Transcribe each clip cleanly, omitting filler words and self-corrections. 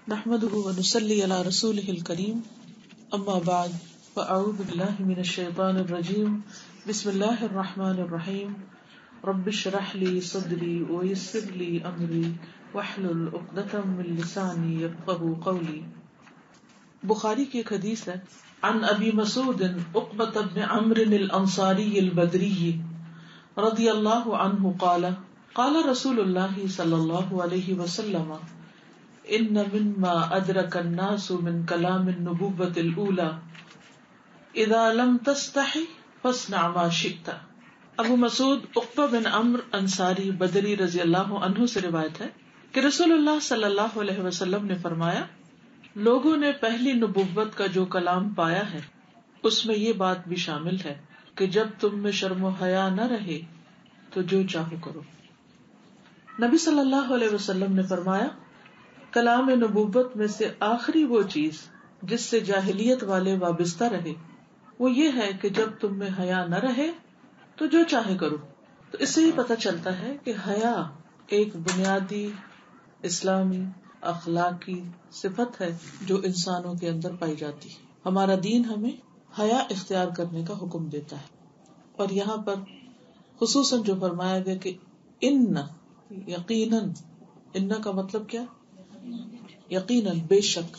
نحمده ونصلي على رسوله الكريم اما بعد فاعوذ بالله من الشيطان الرجيم بسم الله الرحمن الرحيم رب اشرح لي صدري ويسر لي امري واحلل عقدة من لساني يفقهوا قولي. بخاری کی ایک حدیث ہے عن ابی مسعود عقبة بن عمرو الانصاری البدری رضی اللہ عنہ قال قال رسول اللہ صلی اللہ علیہ وسلم ان مما ادرک الناس من کلام النبوۃ الاولى اذا لم تستحی فاصنع ما شئت. ابو مسعود عقبہ بن عمرو انصاری بدری رضی اللہ عنہ سے روایت ہے کہ رسول اللہ صلی اللہ علیہ وسلم نے فرمایا، لوگوں نے پہلی نبوت کا جو کلام پایا ہے اس میں یہ بات بھی شامل ہے کہ جب تم میں شرم و حیا نہ رہے تو جو چاہو کرو. نبی صلی اللہ علیہ وسلم نے فرمایا، کلام نبوت میں سے آخری وہ چیز جس سے جاہلیت والے وابستہ رہے وہ یہ ہے کہ جب تم میں حیا نہ رہے تو جو چاہے کرو. تو اس سے یہ پتہ چلتا ہے کہ حیا ایک بنیادی اسلامی اخلاقی صفت ہے جو انسانوں کے اندر پائی جاتی ہے. ہمارا دین ہمیں حیا اختیار کرنے کا حکم دیتا ہے، اور یہاں پر خصوصاً جو فرمایا گیا کہ ان یقیناً، ان کا مطلب کیا؟ یقیناً، بے شک،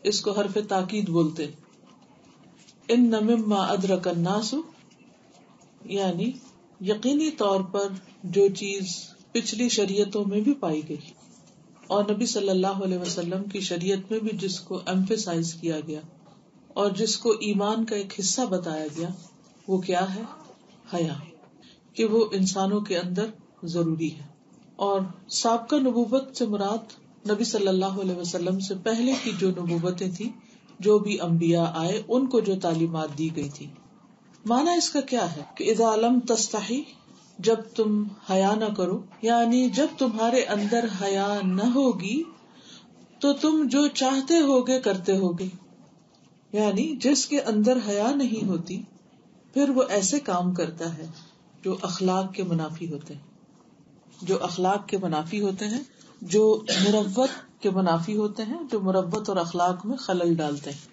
اس کو حرف تاکید بولتے. ان مما ادرک الناس، یعنی یقینی طور پر جو چیز پچھلی شریعتوں میں بھی پائی گئی اور نبی صلی اللہ علیہ وسلم کی شریعت میں بھی جس کو ایمفیسائز کیا گیا اور جس کو ایمان کا ایک حصہ بتایا گیا، وہ کیا ہے؟ حیا، کہ وہ انسانوں کے اندر ضروری ہے. اور سابقہ نبوت سے مراد نبی صلی اللہ علیہ وسلم سے پہلے کی جو نبوتیں تھی، جو بھی انبیاء آئے ان کو جو تعلیمات دی گئی تھی. معنی اس کا کیا ہے کہ اذا لم تستحی، جب تم حیا نہ کرو، یعنی جب تمہارے اندر حیا نہ ہوگی تو تم جو چاہتے ہوگے کرتے ہوگے. یعنی جس کے اندر حیا نہیں ہوتی پھر وہ ایسے کام کرتا ہے جو اخلاق کے منافی ہوتے ہیں، جو اخلاق کے منافی ہوتے ہیں، جو مروت کے منافی ہوتے ہیں، جو مروت اور اخلاق میں خلل ڈالتے ہیں.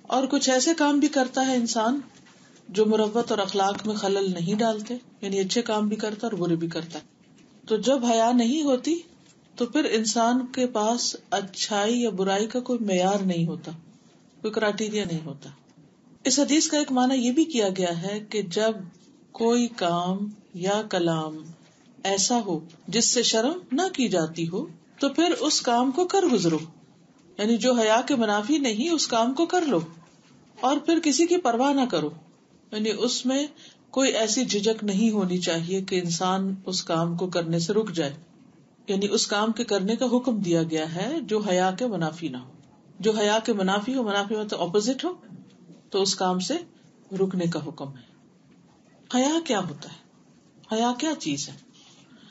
اور کچھ ایسے کام بھی کرتا ہے انسان جو مروت اور اخلاق میں خلل نہیں ڈالتے، یعنی اچھے کام بھی کرتا اور برے بھی کرتا ہے. تو جب حیا نہیں ہوتی تو پھر انسان کے پاس اچھائی یا برائی کا کوئی معیار نہیں ہوتا، کوئی کرائٹیریا نہیں ہوتا. اس حدیث کا ایک معنی یہ بھی کیا گیا ہے کہ جب کوئی کام یا کلام ایسا ہو جس سے شرم نہ کی جاتی ہو تو پھر اس کام کو کر گزرو، یعنی جو حیا کے منافی نہیں اس کام کو کر لو اور پھر کسی کی پرواہ نہ کرو. یعنی اس میں کوئی ایسی جھجک نہیں ہونی چاہیے کہ انسان اس کام کو کرنے سے رک جائے. یعنی اس کام کے کرنے کا حکم دیا گیا ہے جو حیا کے منافی نہ ہو. جو حیا کے منافی ہو، منافی مطلب اپوزٹ ہو، تو اس کام سے رکنے کا حکم ہے. حیا کیا ہوتا ہے؟ حیا کیا چیز ہے؟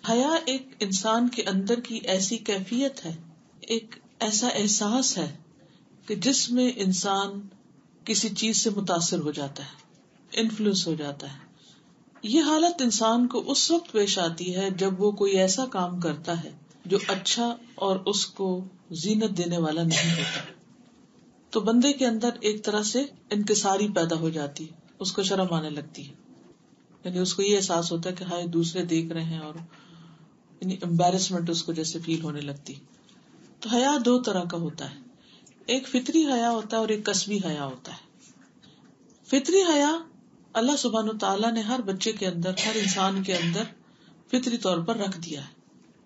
حیا ایک انسان کے اندر کی ایسی کیفیت ہے، ایک ایسا احساس ہے کہ جس میں انسان کسی چیز سے متاثر ہو جاتا ہے، انفلوئنس ہو جاتا ہے. یہ حالت انسان کو اس وقت پیش آتی ہے جب وہ کوئی ایسا کام کرتا ہے جو اچھا اور اس کو زینت دینے والا نہیں ہوتا. تو بندے کے اندر ایک طرح سے انکساری پیدا ہو جاتی ہے، اس کو شرم آنے لگتی ہے. یعنی اس کو یہ احساس ہوتا ہے کہ ہائے دوسرے دیکھ رہے ہیں، اور یعنی امبیرسمنٹ اس کو جیسے فیل ہونے لگتی. تو حیا دو طرح کا ہوتا ہے، ایک فطری حیا ہوتا ہے اور ایک کسبی حیا ہوتا ہے. فطری حیا اللہ سبحانہ تعالیٰ نے ہر بچے کے اندر، ہر انسان کے اندر فطری طور پر رکھ دیا ہے.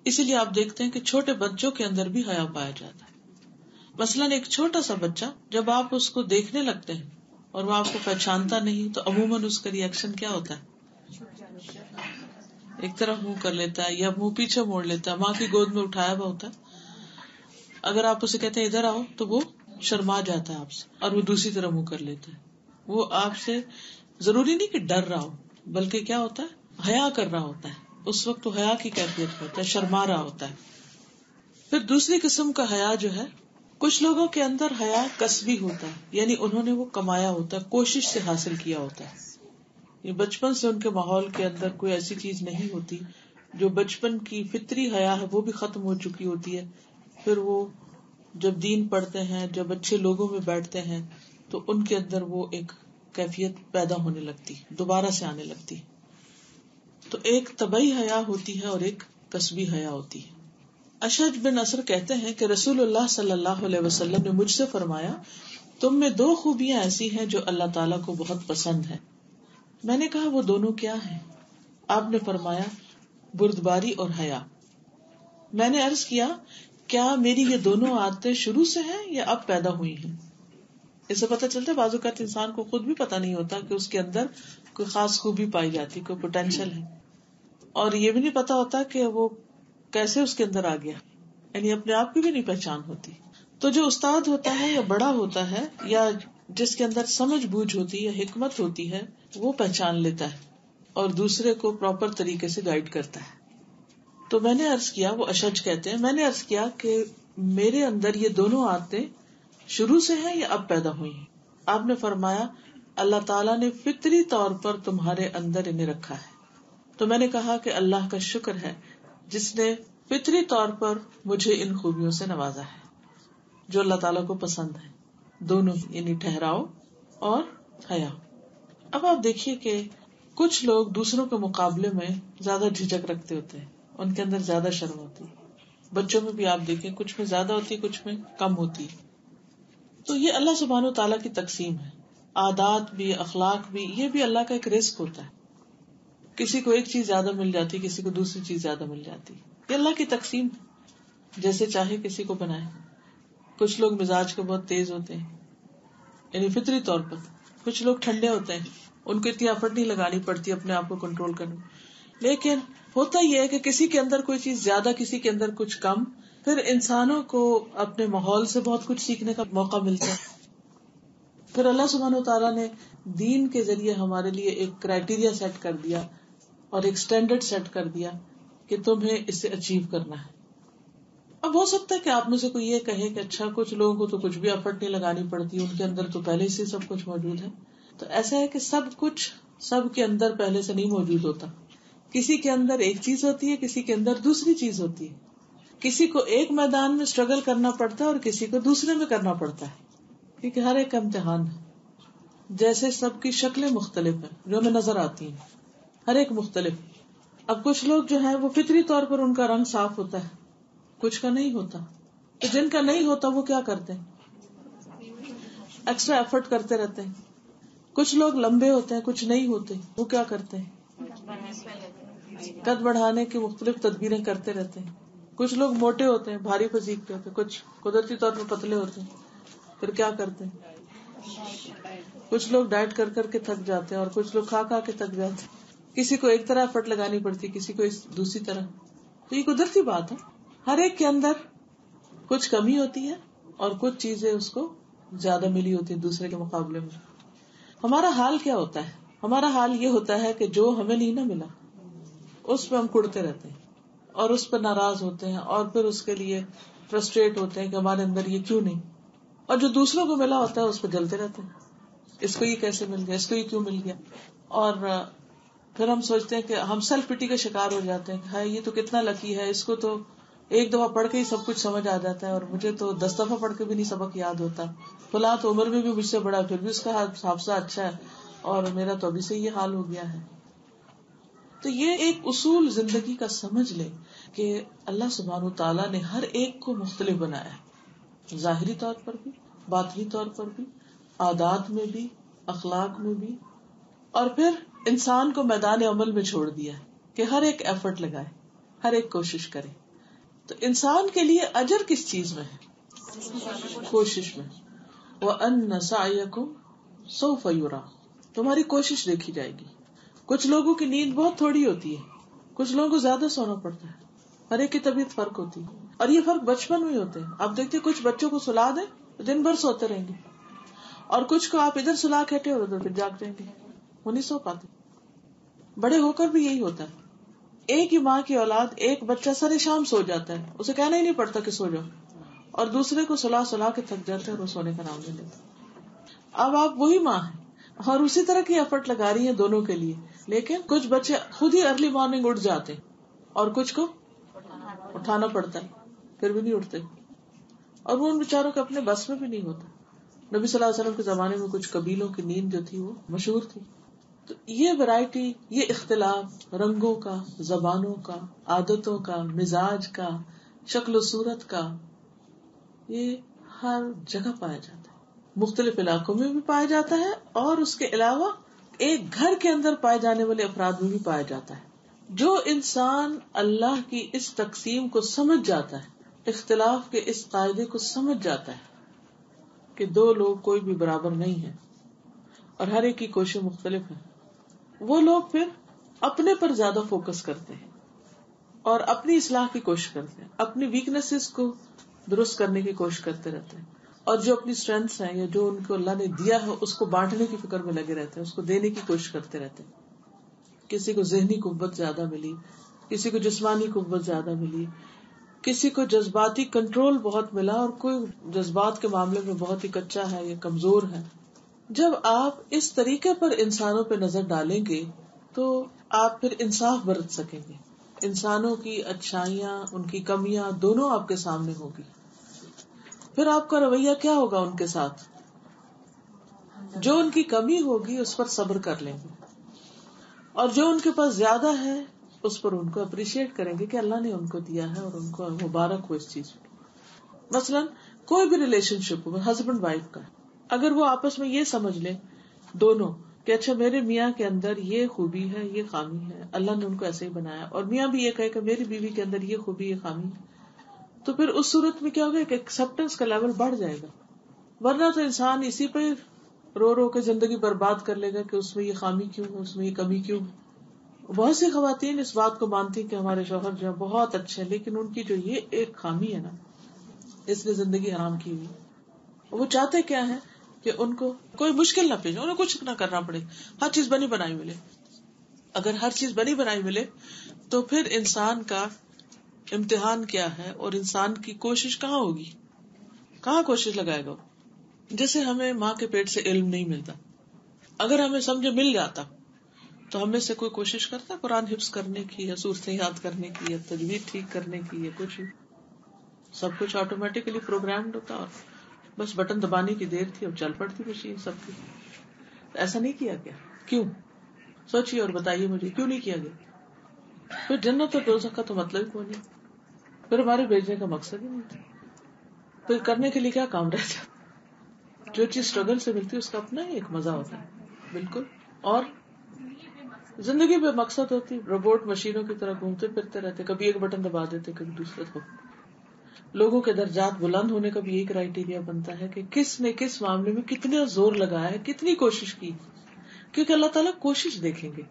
اسی لیے آپ دیکھتے ہیں کہ چھوٹے بچوں کے اندر بھی حیا پایا جاتا ہے. مثلاً ایک چھوٹا سا بچہ جب آپ اس کو دیکھنے لگتے ہیں اور وہ آپ کو پہچانتا نہیں تو عموماً اس کا ری ایکشن کیا ہوتا ہے؟ ایک طرف منہ کر لیتا ہے یا منہ پیچھے موڑ لیتا ہے. ماں کی گود میں اٹھایا ہوا ہوتا ہے. اگر آپ اسے کہتے ہیں ادھر آؤ تو وہ شرما جاتا ہے آپ سے اور وہ دوسری طرف منہ کر لیتا ہے. وہ آپ سے ضروری نہیں کہ ڈر رہا ہو، بلکہ کیا ہوتا ہے؟ حیا کر رہا ہوتا ہے. اس وقت وہ حیا کی کیفیت ہوتا ہے، شرما رہا ہوتا ہے. پھر دوسری قسم کا حیا جو ہے، کچھ لوگوں کے اندر حیا کسبی ہوتا ہے، یعنی انہوں نے وہ کمایا ہوتا ہے، کوشش سے حاصل کیا ہوتا ہے. یہ بچپن سے ان کے ماحول کے اندر کوئی ایسی چیز نہیں ہوتی، جو بچپن کی فطری حیا ہے وہ بھی ختم ہو چکی ہوتی ہے. پھر وہ جب دین پڑھتے ہیں، جب اچھے لوگوں میں بیٹھتے ہیں تو ان کے اندر وہ ایک کیفیت پیدا ہونے لگتی، دوبارہ سے آنے لگتی. تو ایک طبعی حیا ہوتی ہے اور ایک کسبی حیا ہوتی ہے. اشج بن نصر کہتے ہیں کہ رسول اللہ صلی اللہ علیہ وسلم نے مجھ سے فرمایا، تم میں 2 خوبیاں ایسی ہیں جو اللہ تعالیٰ کو بہت پسند ہیں. میں نے کہا وہ دونوں کیا ہیں؟ آپ نے فرمایا بردباری اور حیا. میں نے عرض کیا کیا میری یہ دونوں عادتیں شروع سے ہیں یا اب پیدا ہوئی ہیں؟ اس سے پتہ چلتا ہے بعض اوقات انسان کو خود بھی پتہ نہیں ہوتا کہ اس کے اندر کوئی خاص خوبی پائی جاتی، کوئی پوٹینشیل ہے، اور یہ بھی نہیں پتا ہوتا کہ وہ کیسے اس کے اندر آ گیا، یعنی اپنے آپ کی بھی نہیں پہچان ہوتی. تو جو استاد ہوتا ہے یا بڑا ہوتا ہے یا جس کے اندر سمجھ بوجھ ہوتی ہے، حکمت ہوتی ہے، وہ پہچان لیتا ہے اور دوسرے کو پراپر طریقے سے گائیڈ کرتا ہے. تو میں نے عرض کیا، وہ اشج کہتے ہیں، میں نے عرض کیا کہ میرے اندر یہ دونوں عادتیں شروع سے ہیں یا اب پیدا ہوئی ہیں؟ آپ نے فرمایا اللہ تعالیٰ نے فطری طور پر تمہارے اندر انہیں رکھا ہے. تو میں نے کہا کہ اللہ کا شکر ہے جس نے فطری طور پر مجھے ان خوبیوں سے نوازا ہے جو اللہ تعالیٰ کو پسند ہے، دونوں ہی، یعنی ٹھہراؤ اور حیا. اب آپ دیکھیے کہ کچھ لوگ دوسروں کے مقابلے میں زیادہ جھجک رکھتے ہوتے ہیں، ان کے اندر زیادہ شرم ہوتی ہے. بچوں میں بھی آپ دیکھیں کچھ میں زیادہ ہوتی ہے، کچھ میں کم ہوتی ہے. تو یہ اللہ سبحانہ و تعالیٰ کی تقسیم ہے. عادات بھی، اخلاق بھی، یہ بھی اللہ کا ایک رزق ہوتا ہے. کسی کو ایک چیز زیادہ مل جاتی، کسی کو دوسری چیز زیادہ مل جاتی، یہ اللہ کی تقسیم ہے، جیسے چاہے کسی کو بنائے. کچھ لوگ مزاج کے بہت تیز ہوتے ہیں، یعنی فطری طور پر. کچھ لوگ ٹھنڈے ہوتے ہیں، ان کو اتنی ایفرٹ نہیں لگانی پڑتی اپنے آپ کو کنٹرول کرنے. لیکن ہوتا یہ ہے کہ کسی کے اندر کوئی چیز زیادہ، کسی کے اندر کچھ کم. پھر انسانوں کو اپنے ماحول سے بہت کچھ سیکھنے کا موقع ملتا ہے. پھر اللہ سبحانہ وتعالیٰ نے دین کے ذریعے ہمارے لیے ایک کرائیٹیریا سیٹ کر دیا اور ایک سٹینڈرڈ سیٹ کر دیا کہ تمہیں اس سے اچیو کرنا ہے. اب ہو سکتا ہے کہ آپ میں سے کوئی یہ کہے کہ اچھا کچھ لوگوں کو تو کچھ بھی ایفرٹ نہیں لگانی پڑتی، ان کے اندر تو پہلے سے سب کچھ موجود ہے. تو ایسا ہے کہ سب کچھ سب کے اندر پہلے سے نہیں موجود ہوتا. کسی کے اندر ایک چیز ہوتی ہے، کسی کے اندر دوسری چیز ہوتی ہے. کسی کو ایک میدان میں اسٹرگل کرنا پڑتا ہے اور کسی کو دوسرے میں کرنا پڑتا ہے، کیونکہ ہر ایک کا امتحان ہے. جیسے سب کی شکلیں مختلف ہیں جو ہمیں نظر آتی ہیں، ہر ایک مختلف. اب کچھ لوگ جو ہیں وہ فطری طور پر ان کا رنگ صاف ہوتا ہے، کچھ کا نہیں ہوتا. تو جن کا نہیں ہوتا وہ کیا کرتے ہیں؟ ایکسٹرا ایفرٹ کرتے رہتے ہیں. کچھ لوگ لمبے ہوتے ہیں، کچھ نہیں ہوتے، وہ کیا کرتے ہیں؟ قد بڑھانے کی مختلف تدبیریں کرتے رہتے ہیں. کچھ لوگ موٹے ہوتے ہیں، بھاری فزیک کے ہوتے ہیں، کچھ قدرتی طور پر پتلے ہوتے ہیں، پھر کیا کرتے ہیں؟ کچھ لوگ ڈائٹ کر کر کے تھک جاتے ہیں اور کچھ لوگ کھا کھا کے تھک جاتے ہیں. کسی کو ایک طرح ایفرٹ لگانی پڑتی، کسی کو دوسری طرح. تو یہ قدرتی بات ہے. ہر ایک کے اندر کچھ کمی ہوتی ہے اور کچھ چیزیں اس کو زیادہ ملی ہوتی ہیں دوسرے کے مقابلے میں. ہمارا حال کیا ہوتا ہے؟ ہمارا حال یہ ہوتا ہے کہ جو ہمیں نہیں نہ ملا اس پہ ہم کڑتے رہتے ہیں اور اس پر ناراض ہوتے ہیں اور پھر اس کے لیے فرسٹریٹ ہوتے ہیں کہ ہمارے اندر یہ کیوں نہیں. اور جو دوسروں کو ملا ہوتا ہے اس پہ جلتے رہتے ہیں، اس کو یہ کیسے مل گیا، اس کو یہ کیوں مل گیا. اور پھر ہم سوچتے ہیں کہ ہم سیلف پٹی کا شکار ہو جاتے ہیں کہ ہاں یہ تو کتنا لکی ہے، اس کو تو ایک دفعہ پڑھ کے ہی سب کچھ سمجھ آ جاتا ہے اور مجھے تو 10 دفعہ پڑھ کے بھی نہیں سبق یاد ہوتا. فلاں تو عمر میں بھی مجھ سے بڑا، پھر بھی اس کا حافظہ اچھا ہے اور میرا تو ابھی سے یہ حال ہو گیا ہے. تو یہ ایک اصول زندگی کا سمجھ لے کہ اللہ سبحانہ تعالیٰ نے ہر ایک کو مختلف بنایا ہے، ظاہری طور پر بھی، باطنی طور پر بھی، عادات میں بھی، اخلاق میں بھی. اور پھر انسان کو میدان عمل میں چھوڑ دیا کہ ہر ایک ایفرٹ لگائے، ہر ایک کوشش کرے. تو انسان کے لیے اجر کس چیز میں ہے؟ کوشش میں. وَأَنَّ سَعْيَكُمْ سَوْفَ يُرَىٰ، تمہاری کوشش دیکھی جائے گی. کچھ لوگوں کی نیند بہت تھوڑی ہوتی ہے، کچھ لوگوں کو زیادہ سونا پڑتا ہے. ہر ایک کی طبیعت فرق ہوتی ہے اور یہ فرق بچپن میں ہوتے ہیں. آپ دیکھتے کچھ بچوں کو سلا دیں دن بھر سوتے رہیں گے اور کچھ کو آپ ادھر سلا کے ہٹے اور ادھر پھر جاگ رہیں گے، وہ نہیں سو پاتے. بڑے ہو کر بھی یہی ہوتا ہے. ایک ہی ماں کی اولاد، ایک بچہ سارے شام سو جاتا ہے، اسے کہنا ہی نہیں پڑتا کہ سو جاؤ، اور دوسرے کو سلا کے تھک جاتا ہے اور وہ سونے کا نام نہیں لیتا. اب آپ وہی ماں ہیں اور اسی طرح کی ایفرٹ لگا رہی ہیں دونوں کے لیے، لیکن کچھ بچے خود ہی ارلی مارننگ اٹھ جاتے ہیں اور کچھ کو اٹھانا پڑتا ہے، پھر بھی نہیں اٹھتے. اور وہ ان بیچاروں کے اپنے بس میں بھی نہیں ہوتا. نبی صلی اللہ علیہ وسلم کے زمانے میں کچھ قبیلوں کی نیند جو تھی وہ مشہور تھی. تو یہ ویرائٹی، یہ اختلاف رنگوں کا، زبانوں کا، عادتوں کا، مزاج کا، شکل و صورت کا، یہ ہر جگہ پایا جاتا ہے. مختلف علاقوں میں بھی پایا جاتا ہے اور اس کے علاوہ ایک گھر کے اندر پائے جانے والے افراد میں بھی پایا جاتا ہے. جو انسان اللہ کی اس تقسیم کو سمجھ جاتا ہے، اختلاف کے اس قاعدے کو سمجھ جاتا ہے کہ دو لوگ کوئی بھی برابر نہیں ہیں اور ہر ایک کی کوشش مختلف ہے، وہ لوگ پھر اپنے پر زیادہ فوکس کرتے ہیں اور اپنی اصلاح کی کوشش کرتے ہیں، اپنی ویکنیسز کو درست کرنے کی کوشش کرتے رہتے ہیں، اور جو اپنی اسٹرینتھس ہیں یا جو ان کو اللہ نے دیا ہے اس کو بانٹنے کی فکر میں لگے رہتے ہیں، اس کو دینے کی کوشش کرتے رہتے ہیں. کسی کو ذہنی قوت زیادہ ملی، کسی کو جسمانی قوت زیادہ ملی، کسی کو جذباتی کنٹرول بہت ملا اور کوئی جذبات کے معاملے میں بہت ہی کچا ہے یا کمزور ہے. جب آپ اس طریقے پر انسانوں پہ نظر ڈالیں گے تو آپ پھر انصاف برت سکیں گے. انسانوں کی اچھائیاں، ان کی کمیاں دونوں آپ کے سامنے ہوگی. پھر آپ کا رویہ کیا ہوگا ان کے ساتھ؟ جو ان کی کمی ہوگی اس پر صبر کر لیں گے، اور جو ان کے پاس زیادہ ہے اس پر ان کو اپریشیٹ کریں گے کہ اللہ نے ان کو دیا ہے اور ان کو مبارک ہو اس چیز میں. مثلا کوئی بھی ریلیشن شپ ہو، ہسبینڈ وائف کا، اگر وہ آپس میں یہ سمجھ لیں دونوں کہ اچھا میرے میاں کے اندر یہ خوبی ہے، یہ خامی ہے، اللہ نے ان کو ایسے ہی بنایا، اور میاں بھی یہ کہے کہ میری بیوی کے اندر یہ خوبی، یہ خامی ہے، تو پھر اس صورت میں کیا ہوگا کہ ایکسپٹینس کا لیول بڑھ جائے گا. ورنہ تو انسان اسی پہ رو رو کے زندگی برباد کر لے گا کہ اس میں یہ خامی کیوں ہے، اس میں یہ کمی کیوں ہے. بہت سی خواتین اس بات کو مانتی کہ ہمارے شوہر جو ہے بہت اچھے ہیں، لیکن ان کی جو یہ ایک خامی ہے نا، اس نے زندگی حرام کی ہوئی. وہ چاہتے کیا ہے کہ ان کو کوئی مشکل نہ پیش، انہیں کچھ نہ کرنا پڑے، ہر چیز بنی بنائی ملے. اگر ہر چیز بنی بنائی ملے تو پھر انسان کا امتحان کیا ہے اور انسان کی کوشش کہاں ہوگی، کہاں کوشش لگائے گا. جیسے ہمیں ماں کے پیٹ سے علم نہیں ملتا، اگر ہمیں سمجھے مل جاتا تو ہم میں سے کوئی کوشش کرتا قرآن حفظ کرنے کی یا صورتیں یاد کرنے کی یا تجوید ٹھیک کرنے کی یا کچھ. سب کچھ آٹومیٹکلی پروگرامڈ ہوتا اور بس بٹن دبانے کی دیر تھی اور چل پڑتی مشین سب کی. ایسا نہیں کیا گیا. کیوں؟ سوچیے اور بتائیے مجھے کیوں نہیں کیا گیا. پھر جنت اور دوزخ کا تو مطلب ہی کوئی نہیں، پھر ہمارے بھیجنے کا مقصد ہی نہیں تھا. پھر کرنے کے لیے کیا کام رہ جاتا. جو چیز اسٹرگل سے ملتی ہے اس کا اپنا ہی ایک مزہ ہوتا ہے. بالکل. اور زندگی بے مقصد ہوتی، روبوٹ مشینوں کی طرح گھومتے پھرتے رہتے، کبھی ایک بٹن دبا دیتے کبھی دوسرے کو. لوگوں کے درجات بلند ہونے کا بھی ایک کرائیٹیریا بنتا ہے کہ کس نے کس معاملے میں کتنا زور لگایا ہے، کتنی کوشش کی. کیونکہ اللہ تعالیٰ کوشش دیکھیں گے.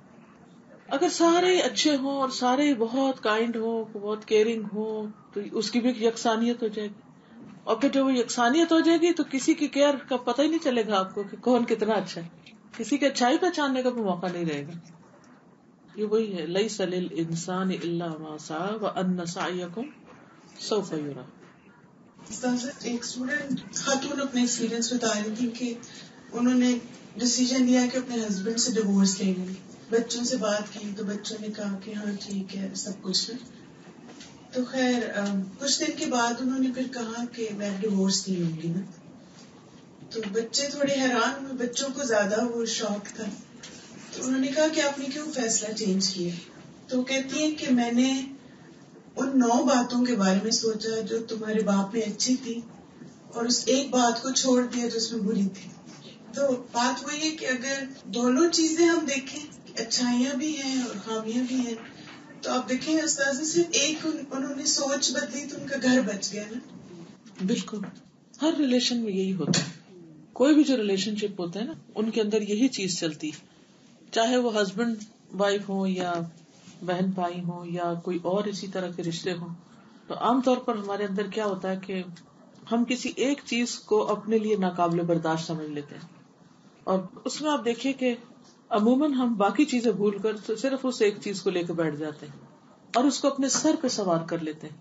اگر سارے اچھے ہوں اور سارے بہت کائنڈ ہوں، بہت کیئرنگ ہوں، تو اس کی بھی یکسانیت ہو جائے گی. اور پھر جب وہ یکسانیت ہو جائے گی تو کسی کی کیئر کا پتہ ہی نہیں چلے گا آپ کو کہ کون کتنا اچھا ہے. کسی کی اچھائی پہچاننے کا بھی موقع نہیں رہے گا. یہ وہی ہے لیس للانسان الا ما سعى وان سعيكم سوف يرى. ایک اسٹوڈینٹ خاتون اپنے ایکسپیرینس بتا رہی تھی کہ انہوں نے ڈیسیژن لیا کہ اپنے ہسبینڈ سے ڈیورس لیں گے. بچوں سے بات کی تو بچوں نے کہا کہ ہاں ٹھیک ہے سب کچھ ہے. تو خیر کچھ دن کے بعد انہوں نے پھر کہا کہ میں ڈیورس نہیں لوں گی نا. تو بچے تھوڑے حیران ہوئے، بچوں کو زیادہ وہ شوق تھا. تو انہوں نے کہا کہ آپ نے کیوں فیصلہ چینج کیا؟ تو وہ کہتی ہیں کہ میں نے ان 9 باتوں کے بارے میں سوچا جو تمہارے باپ میں اچھی تھی اور اس ایک بات کو چھوڑ دیا جو اس میں بری تھی. تو بات وہی ہے کہ اگر دونوں چیزیں ہم دیکھیں، اچھائیاں بھی ہیں اور خامیاں بھی ہیں، تو آپ دیکھیں استاذ صرف ایک انہوں نے سوچ بدلی تو ان کا گھر بچ گیا نا. بالکل. ہر ریلیشن میں یہی ہوتا ہے. کوئی بھی جو ریلیشن شپ ہوتا ہے نا ان کے اندر یہی چیز چلتی ہے، چاہے وہ ہسبینڈ وائف ہو یا بہن بھائی ہوں یا کوئی اور اسی طرح کے رشتے ہوں. تو عام طور پر ہمارے اندر کیا ہوتا ہے کہ ہم کسی ایک چیز کو اپنے لیے ناقابل برداشت سمجھ لیتے ہیں، اور اس میں آپ دیکھیے کہ عموماً ہم باقی چیزیں بھول کر تو صرف اس ایک چیز کو لے کے بیٹھ جاتے ہیں اور اس کو اپنے سر پہ سوار کر لیتے ہیں.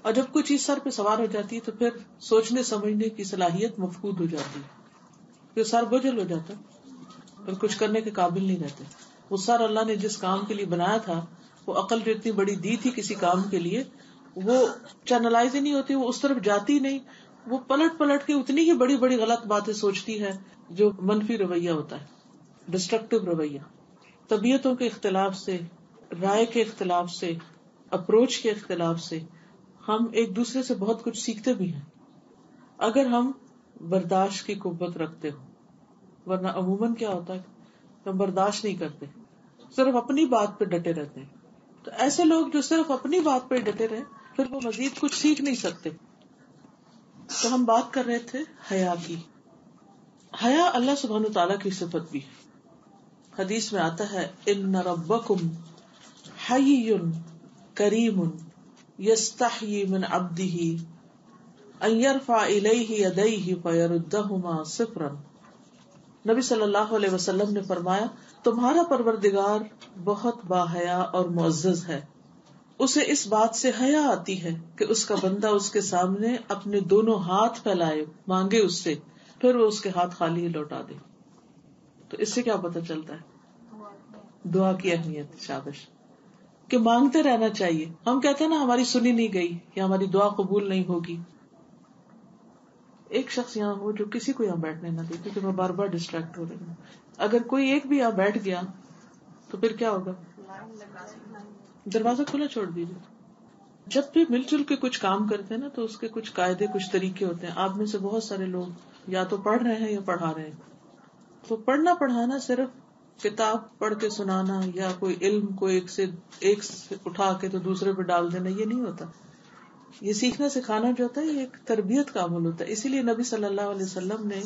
اور جب کوئی چیز سر پہ سوار ہو جاتی ہے تو پھر سوچنے سمجھنے کی صلاحیت مفقود ہو جاتی ہے، پھر سر بوجھل ہو جاتا ہے، پھر کچھ کرنے کے قابل نہیں رہتے. وہ سر اللہ نے جس کام کے لیے بنایا تھا، وہ عقل جو اتنی بڑی دی تھی کسی کام کے لیے، وہ چینلائز ہی نہیں ہوتی، وہ اس طرف جاتی نہیں، وہ پلٹ پلٹ کے اتنی ہی بڑی بڑی غلط باتیں سوچتی ہے جو منفی رویہ ہوتا ہے، ڈسٹرکٹیو رویہ. طبیعتوں کے اختلاف سے، رائے کے اختلاف سے، اپروچ کے اختلاف سے ہم ایک دوسرے سے بہت کچھ سیکھتے بھی ہیں اگر ہم برداشت کی قوت رکھتے ہو. ورنہ عموماً کیا ہوتا ہے، ہم برداشت نہیں کرتے، صرف اپنی بات پہ ڈٹے رہتے ہیں. تو ایسے لوگ جو صرف اپنی بات پہ ڈٹے رہے پھر وہ مزید کچھ سیکھ نہیں سکتے. تو ہم بات کر رہے تھے حیا کی. حیا اللہ سبحانہ وتعالیٰ کی صفت بھی ہے. حدیث میں آتا ہے ان ربکم حی کریم یستحیی من عبدہ ان یرفع الیہ یدیہ فیردہما صفرا. نبی صلی اللہ علیہ وسلم نے فرمایا تمہارا پروردگار بہت باحیا اور معزز ہے، اسے اس بات سے حیا آتی ہے کہ اس کا بندہ اس کے سامنے اپنے دونوں ہاتھ پھیلائے، مانگے اس سے، پھر وہ اس کے ہاتھ خالی ہی لوٹا دے. تو اس سے کیا پتہ چلتا ہے دعا کی اہمیت. شابش کہ مانگتے رہنا چاہیے. ہم کہتے ہیں نا ہماری سنی نہیں گئی یا ہماری دعا قبول نہیں ہوگی. ایک شخص یہاں ہو جو کسی کو یہاں بیٹھنے نہ دے کیونکہ میں بار بار ڈسٹریکٹ ہو رہی ہوں. اگر کوئی ایک بھی یہاں بیٹھ گیا تو پھر کیا ہوگا، دروازہ کھلا چھوڑ دیجیے. جب بھی مل جل کے کچھ کام کرتے ہیں نا تو اس کے کچھ قاعدے کچھ طریقے ہوتے ہیں. آپ میں سے بہت سارے لوگ یا تو پڑھ رہے ہیں یا پڑھا رہے ہیں. تو پڑھنا پڑھانا صرف کتاب پڑھ کے سنانا یا کوئی علم کو ایک سے اٹھا کے تو دوسرے پہ ڈال دینا یہ نہیں ہوتا. یہ سیکھنا سکھانا جو ہوتا ہے یہ ایک تربیت کا عمل ہوتا ہے. اسی لیے نبی صلی اللہ علیہ وسلم نے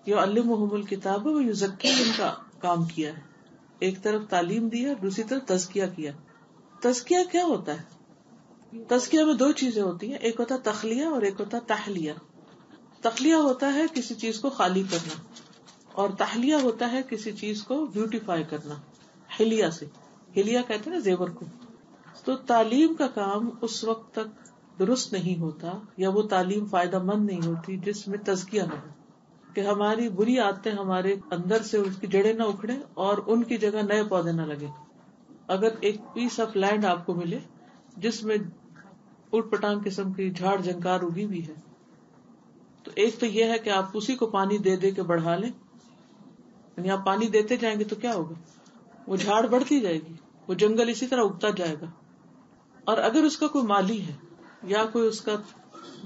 یعلمہم الکتاب و یزکیہم کا کام کیا ہے. ایک طرف تعلیم دی ہے، دوسری طرف تزکیہ کیا. تزکیہ کیا ہوتا ہے؟ تزکیہ میں دو چیزیں ہوتی ہیں، ایک ہوتا ہے تخلیہ اور ایک ہوتا ہے تحلیہ. تخلیہ ہوتا ہے کسی چیز کو خالی کرنا اور تحلیہ ہوتا ہے کسی چیز کو بیوٹیفائی کرنا. حلیہ سے، حلیہ کہتے ہیں نا زیور کو. تو تعلیم کا کام اس وقت تک درست نہیں ہوتا یا وہ تعلیم فائدہ مند نہیں ہوتی جس میں تزکیہ نہ ہو، کہ ہماری بری عادتیں ہمارے اندر سے اس کی جڑیں نہ اکھڑے اور ان کی جگہ نئے پودے نہ لگے. اگر ایک پیس آف لینڈ آپ کو ملے جس میں اٹ پٹانگ قسم کی جھاڑ جنکار اگی ہوئی ہے تو ایک تو یہ ہے کہ آپ اسی کو پانی دے دے کے بڑھا لیں، یعنی آپ پانی دیتے جائیں گے تو کیا ہوگا، وہ جھاڑ بڑھتی جائے گی، وہ جنگل اسی طرح اگتا جائے گا. اور اگر اس کا کوئی مالی ہے یا کوئی اس کا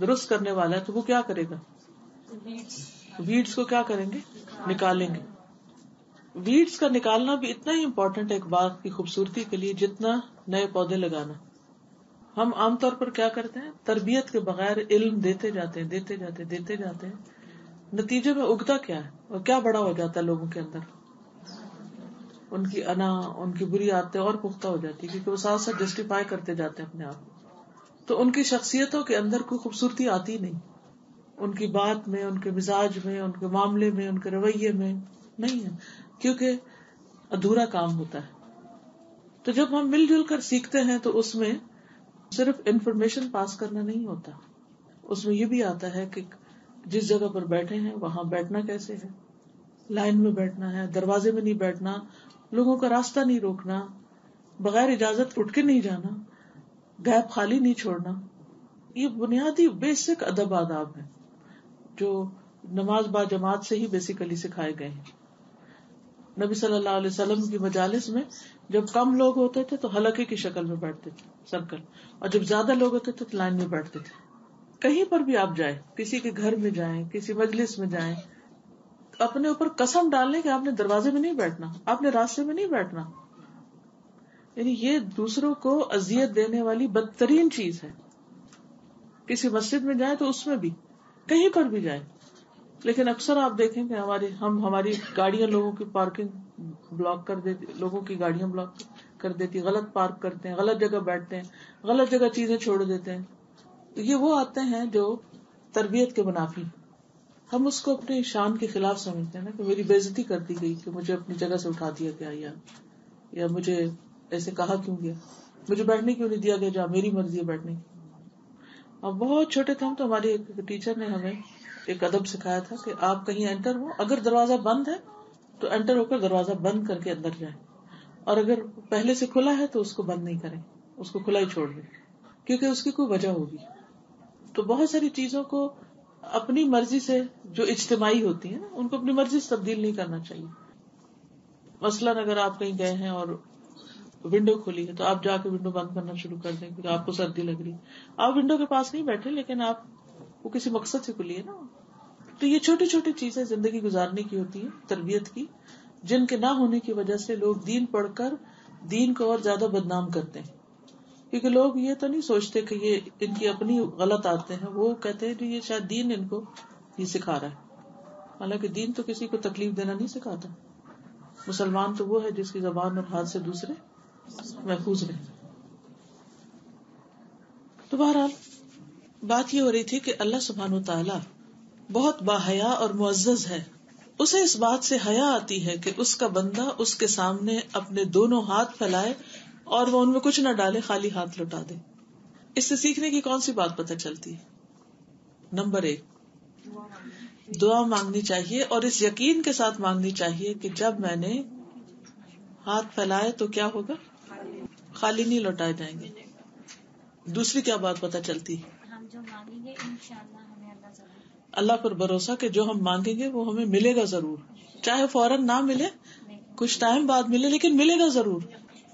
درست کرنے والا ہے تو وہ کیا کرے گا، ویڈز کو کیا کریں گے، نکالیں گے. ویڈز کا نکالنا بھی اتنا ہی امپورٹنٹ ہے ایک باغ کی خوبصورتی کے لیے جتنا نئے پودے لگانا. ہم عام طور پر کیا کرتے ہیں، تربیت کے بغیر علم دیتے جاتے ہیں، نتیجے میں اگتا کیا ہے اور کیا بڑا ہو جاتا ہے لوگوں کے اندر، ان کی انا، ان کی بری عادتیں اور پختہ ہو جاتی ہے کیونکہ وہ ساتھ ساتھ جسٹیفائی کرتے جاتے ہیں اپنے آپ. تو ان کی شخصیتوں کے اندر کوئی خوبصورتی آتی نہیں، ان کی بات میں، ان کے مزاج میں، ان کے معاملے میں، ان کے رویے میں نہیں ہے، کیونکہ ادھورا کام ہوتا ہے. تو جب ہم مل جل کر سیکھتے ہیں تو اس میں صرف انفارمیشن پاس کرنا نہیں ہوتا، اس میں یہ بھی آتا ہے کہ جس جگہ پر بیٹھے ہیں وہاں بیٹھنا کیسے ہے، لائن میں بیٹھنا ہے، دروازے میں نہیں بیٹھنا، لوگوں کا راستہ نہیں روکنا، بغیر اجازت اٹھ کے نہیں جانا، گیپ خالی نہیں چھوڑنا. یہ بنیادی بیسک ادب آداب ہیں جو نماز با جماعت سے ہی بیسیکلی سکھائے گئے ہیں. نبی صلی اللہ علیہ وسلم کی مجالس میں جب کم لوگ ہوتے تھے تو حلقے کی شکل میں بیٹھتے تھے، سرکل، اور جب زیادہ لوگ ہوتے تھے تو لائن میں بیٹھتے تھے. کہیں پر بھی آپ جائیں، کسی کے گھر میں جائیں، کسی مجلس میں جائیں، اپنے اوپر قسم ڈالنے کہ آپ نے دروازے میں نہیں بیٹھنا، آپ نے راستے میں نہیں بیٹھنا. یعنی یہ دوسروں کو اذیت دینے والی بدترین چیز ہے. کسی مسجد میں جائیں تو اس میں بھی، کہیں پر بھی جائیں. لیکن اکثر آپ دیکھیں کہ ہماری گاڑیاں لوگوں کی پارکنگ بلاک کر دیتی، لوگوں کی گاڑیاں بلاک کر دیتی، غلط پارک کرتے ہیں، غلط جگہ بیٹھتے ہیں، غلط جگہ چیزیں چھوڑ دیتے ہیں. یہ وہ آتے ہیں جو تربیت کے منافی. ہم اس کو اپنے شان کے خلاف سمجھتے ہیں نا کہ میری بے عزتی کر دی گئی، کہ مجھے اپنی جگہ سے اٹھا دیا گیا، یا مجھے ایسے کہا کیوں گیا، مجھے بیٹھنے کیوں نہیں دیا گیا جہاں میری مرضی ہے بیٹھنے کی. اب بہت چھوٹے تھے ہم تو ہمارے ایک ٹیچر نے ہمیں ایک ادب سکھایا تھا کہ آپ کہیں انٹر ہو، اگر دروازہ بند ہے تو انٹر ہو کر دروازہ بند کر کے اندر جائیں، اور اگر پہلے سے کھلا ہے تو اس کو بند نہیں کریں، اس کو کھلا ہی چھوڑ دیں، کیونکہ اس کی کوئی وجہ ہوگی. تو بہت ساری چیزوں کو اپنی مرضی سے جو اجتماعی ہوتی ہیں نا ان کو اپنی مرضی سے تبدیل نہیں کرنا چاہیے. مثلاً اگر آپ کہیں گئے ہیں اور ونڈو کھلی ہے تو آپ جا کے ونڈو بند کرنا شروع کر دیں کیونکہ آپ کو سردی لگ رہی. آپ ونڈو کے پاس نہیں بیٹھے لیکن آپ وہ کسی مقصد سے کھلی ہے نا. تو یہ چھوٹی چھوٹی چیزیں زندگی گزارنے کی ہوتی ہیں, تربیت کی, جن کے نہ ہونے کی وجہ سے لوگ دین پڑھ کر دین کو اور زیادہ بدنام کرتے ہیں. کیونکہ لوگ یہ تو نہیں سوچتے کہ یہ ان کی اپنی غلط عادتیں ہیں, وہ کہتے ہیں کہ یہ شاید دین ان کو یہ سکھا رہا ہے, حالانکہ دین تو کسی کو تکلیف دینا نہیں سکھاتا. مسلمان تو وہ ہے جس کی زبان اور ہاتھ سے دوسرے محفوظ رہے. تو بہرحال بات یہ ہو رہی تھی کہ اللہ سبحانہ و تعالی بہت باحیا اور معزز ہے. اسے اس بات سے حیا آتی ہے کہ اس کا بندہ اس کے سامنے اپنے دونوں ہاتھ پھیلائے اور وہ ان میں کچھ نہ ڈالے, خالی ہاتھ لوٹا دے. اس سے سیکھنے کی کون سی بات پتہ چلتی ہے؟ نمبر 1, دعا مانگنی چاہیے اور اس یقین کے ساتھ مانگنی چاہیے کہ جب میں نے ہاتھ پھیلائے تو کیا ہوگا, خالی نہیں لوٹائے جائیں گے. دوسری کیا بات پتہ چلتی ہے؟ ہم جو مانگیں گے انشاءاللہ ہمیں اللہ ضرور. اللہ پر بھروسہ کہ جو ہم مانگیں گے وہ ہمیں ملے گا ضرور, چاہے فوراً نہ ملے, کچھ ٹائم بعد ملے, لیکن ملے گا ضرور.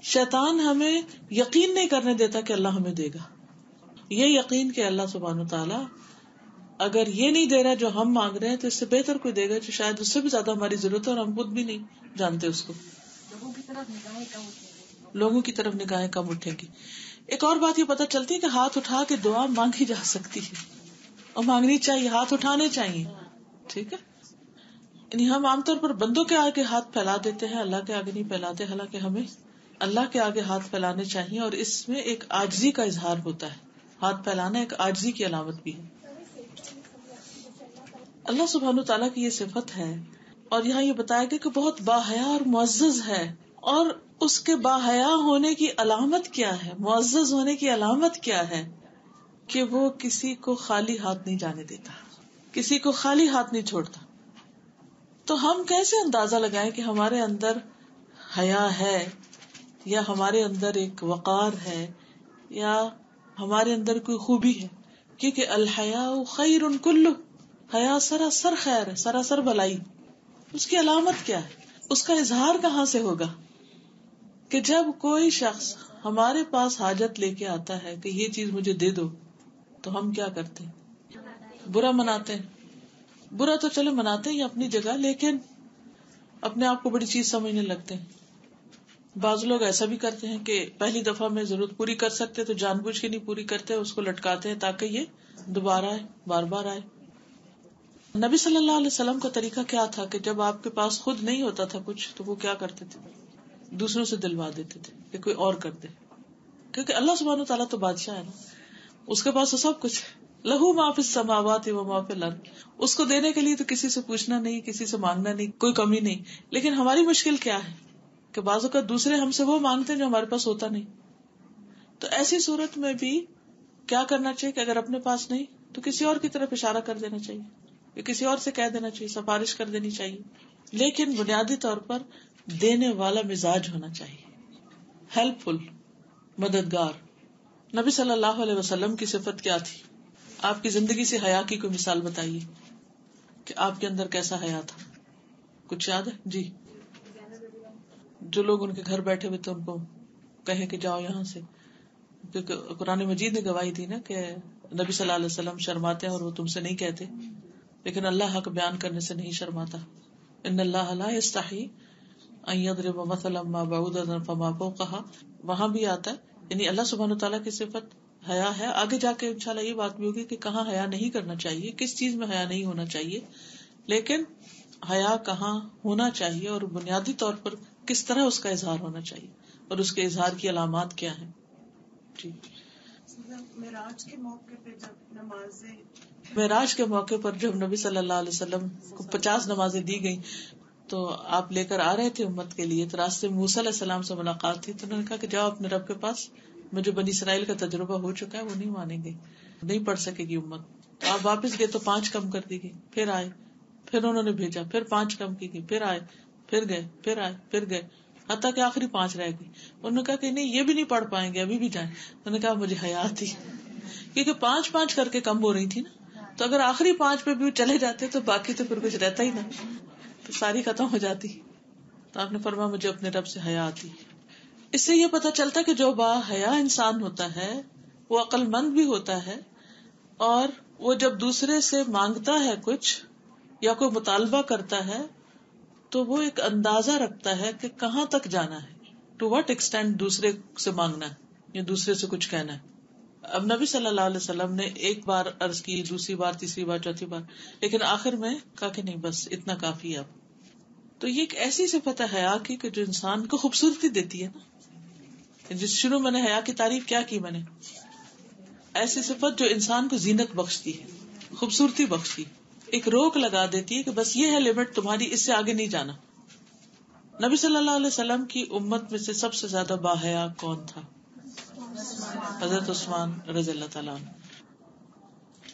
شیطان ہمیں یقین نہیں کرنے دیتا کہ اللہ ہمیں دے گا. یہ یقین کہ اللہ سبحانہ وتعالی اگر یہ نہیں دے رہا جو ہم مانگ رہے ہیں تو اس سے بہتر کوئی دے گا جو شاید اس سے بھی زیادہ ہماری ضرورت ہے اور ہم خود بھی نہیں جانتے اس کو. لوگوں کی طرف نگاہیں کم اٹھیں گی. ایک اور بات یہ پتہ چلتی ہے کہ ہاتھ اٹھا کے دعا مانگی جا سکتی ہے اور مانگنی چاہیے, ہاتھ اٹھانے چاہیے. ٹھیک ہے, یعنی ہم عام طور پر بندوں کے آگے ہاتھ پھیلا دیتے ہیں, اللہ کے آگے نہیں پھیلاتے, حالانکہ ہمیں اللہ کے آگے ہاتھ پھیلانے چاہیے. اور اس میں ایک عاجزی کا اظہار ہوتا ہے, ہاتھ پھیلانا ایک عاجزی کی علامت بھی ہے. اللہ سبحانہ تعالیٰ کی یہ صفت ہے, اور یہاں یہ بتایا گیا کہ بہت باحیا اور معزز ہے. اور اس کے باحیا ہونے کی علامت کیا ہے, معزز ہونے کی علامت کیا ہے؟ کہ وہ کسی کو خالی ہاتھ نہیں جانے دیتا, کسی کو خالی ہاتھ نہیں چھوڑتا. تو ہم کیسے اندازہ لگائیں کہ ہمارے اندر حیا ہے, یا ہمارے اندر ایک وقار ہے, یا ہمارے اندر کوئی خوبی ہے؟ کیونکہ الحیاء خیر کلہ, حیا سراسر خیر ہے, سراسر بھلائی. اس کی علامت کیا ہے, اس کا اظہار کہاں سے ہوگا؟ کہ جب کوئی شخص ہمارے پاس حاجت لے کے آتا ہے کہ یہ چیز مجھے دے دو, تو ہم کیا کرتے ہیں؟ برا مناتے ہیں. برا تو چلے مناتے ہیں اپنی جگہ, لیکن اپنے آپ کو بڑی چیز سمجھنے لگتے ہیں. بعض لوگ ایسا بھی کرتے ہیں کہ پہلی دفعہ میں ضرورت پوری کر سکتے تو جان بوجھ کے نہیں پوری کرتے, اس کو لٹکاتے ہیں تاکہ یہ دوبارہ آئے, بار بار آئے. نبی صلی اللہ علیہ وسلم کا طریقہ کیا تھا کہ جب آپ کے پاس خود نہیں ہوتا تھا کچھ تو وہ کیا کرتے تھے؟ دوسروں سے دلوا دیتے تھے کہ کوئی اور کر دے. کیونکہ اللہ سبحانہ تعالیٰ تو بادشاہ ہے نا, اس کے پاس تو سب کچھ, لہو ما فی السماوات و ما فی الارض. اس کو دینے کے لیے تو کسی سے پوچھنا نہیں, کسی سے مانگنا نہیں, کوئی کمی نہیں. لیکن ہماری مشکل کیا ہے کہ بعض اوقات دوسرے ہم سے وہ مانگتے ہیں جو ہمارے پاس ہوتا نہیں. تو ایسی صورت میں بھی کیا کرنا چاہیے کہ اگر اپنے پاس نہیں تو کسی اور کی طرف اشارہ کر دینا چاہیے, یا کسی اور سے کہہ دینا چاہیے, سفارش کر دینی چاہیے. لیکن بنیادی طور پر دینے والا مزاج ہونا چاہیے, ہیلپ فل, مددگار. نبی صلی اللہ علیہ وسلم کی صفت کیا تھی؟ آپ کی زندگی سے حیا کی کوئی مثال بتائیے کہ آپ کے اندر کیسا حیا تھا, کچھ یاد ہے؟ جی. جو لوگ ان کے گھر بیٹھے ہوئے تھے ان کو کہیں کہ جاؤ یہاں سے, کیونکہ قرآن مجید نے گواہی دی نا کہ نبی صلی اللہ علیہ وسلم شرماتے ہیں اور وہ تم سے نہیں کہتے, لیکن اللہ حق بیان کرنے سے نہیں شرماتا. ان اللہ لا یستحی ان یضرب مثلا ما بعوضۃ فما فوقها, وہاں بھی آتا ہے. یعنی اللہ سبحانہ تعالیٰ کی صفت حیا ہے. آگے جا کے انشاءاللہ یہ بات بھی ہوگی کہ کہاں حیا نہیں کرنا چاہیے, کس چیز میں حیا نہیں ہونا چاہیے, لیکن حیا کہاں ہونا چاہیے اور بنیادی طور پر کس طرح اس کا اظہار ہونا چاہیے اور اس کے اظہار کی علامات کیا ہیں. جی. معراج کے موقع پہ جب معراج کے موقع پر جب نبی صلی اللہ علیہ وسلم کو 50 نمازیں دی گئیں تو آپ لے کر آ رہے تھے امت کے لیے, تو راستے میں موسیٰ علیہ السلام سے ملاقات تھی, تو انہوں نے کہا کہ جاؤ اپنے رب کے پاس, مجھے بنی اسرائیل کا تجربہ ہو چکا ہے, وہ نہیں مانیں گے, نہیں پڑھ سکے گی امت. تو آپ واپس گئے تو 5 کم کر دی گئی, پھر آئے, پھر انہوں نے بھیجا, پھر 5 کم کی گئی, پھر آئے, پھر گئے, پھر آئے, پھر گئے, حتیٰ کہ آخری 5 رہ گئی. انہوں نے کہا کہ نہیں یہ بھی نہیں پڑھ پائیں گے, ابھی بھی جائیں. انہوں نے کہا مجھے حیا تھی, کیونکہ 5 کر کے کم ہو رہی تھی نا, تو اگر آخری 5 پہ بھی چلے جاتے تو باقی تو پھر کچھ رہتا ہی نہ, تو ساری ختم ہو جاتی. تو آپ نے فرمایا مجھے اپنے رب سے حیا آتی. اس سے یہ پتا چلتا کہ جو با حیا انسان ہوتا ہے وہ عقل مند بھی ہوتا ہے, اور وہ جب دوسرے سے مانگتا ہے کچھ یا کوئی مطالبہ کرتا ہے تو وہ ایک اندازہ رکھتا ہے کہ کہاں تک جانا ہے, ٹو واٹ ایکسٹینٹ دوسرے سے مانگنا ہے یا دوسرے سے کچھ کہنا ہے. اب نبی صلی اللہ علیہ وسلم نے ایک بار عرض کی, دوسری بار, تیسری بار, چوتھی بار, لیکن آخر میں کہا کہ نہیں بس اتنا کافی ہے اب. تو یہ ایک ایسی صفت ہے حیا کی کہ جو انسان کو خوبصورتی دیتی ہے نا. جس شروع میں نے حیا کی تعریف کیا کی, میں نے ایسی صفت جو انسان کو زینت بخشتی ہے, خوبصورتی بخشتی, ایک روک لگا دیتی ہے کہ بس یہ ہے لمٹ تمہاری, اس سے آگے نہیں جانا. نبی صلی اللہ علیہ وسلم کی امت میں سے سب سے زیادہ باحیا کون تھا؟ حضرت عثمان رضی اللہ تعالیٰ عنہ.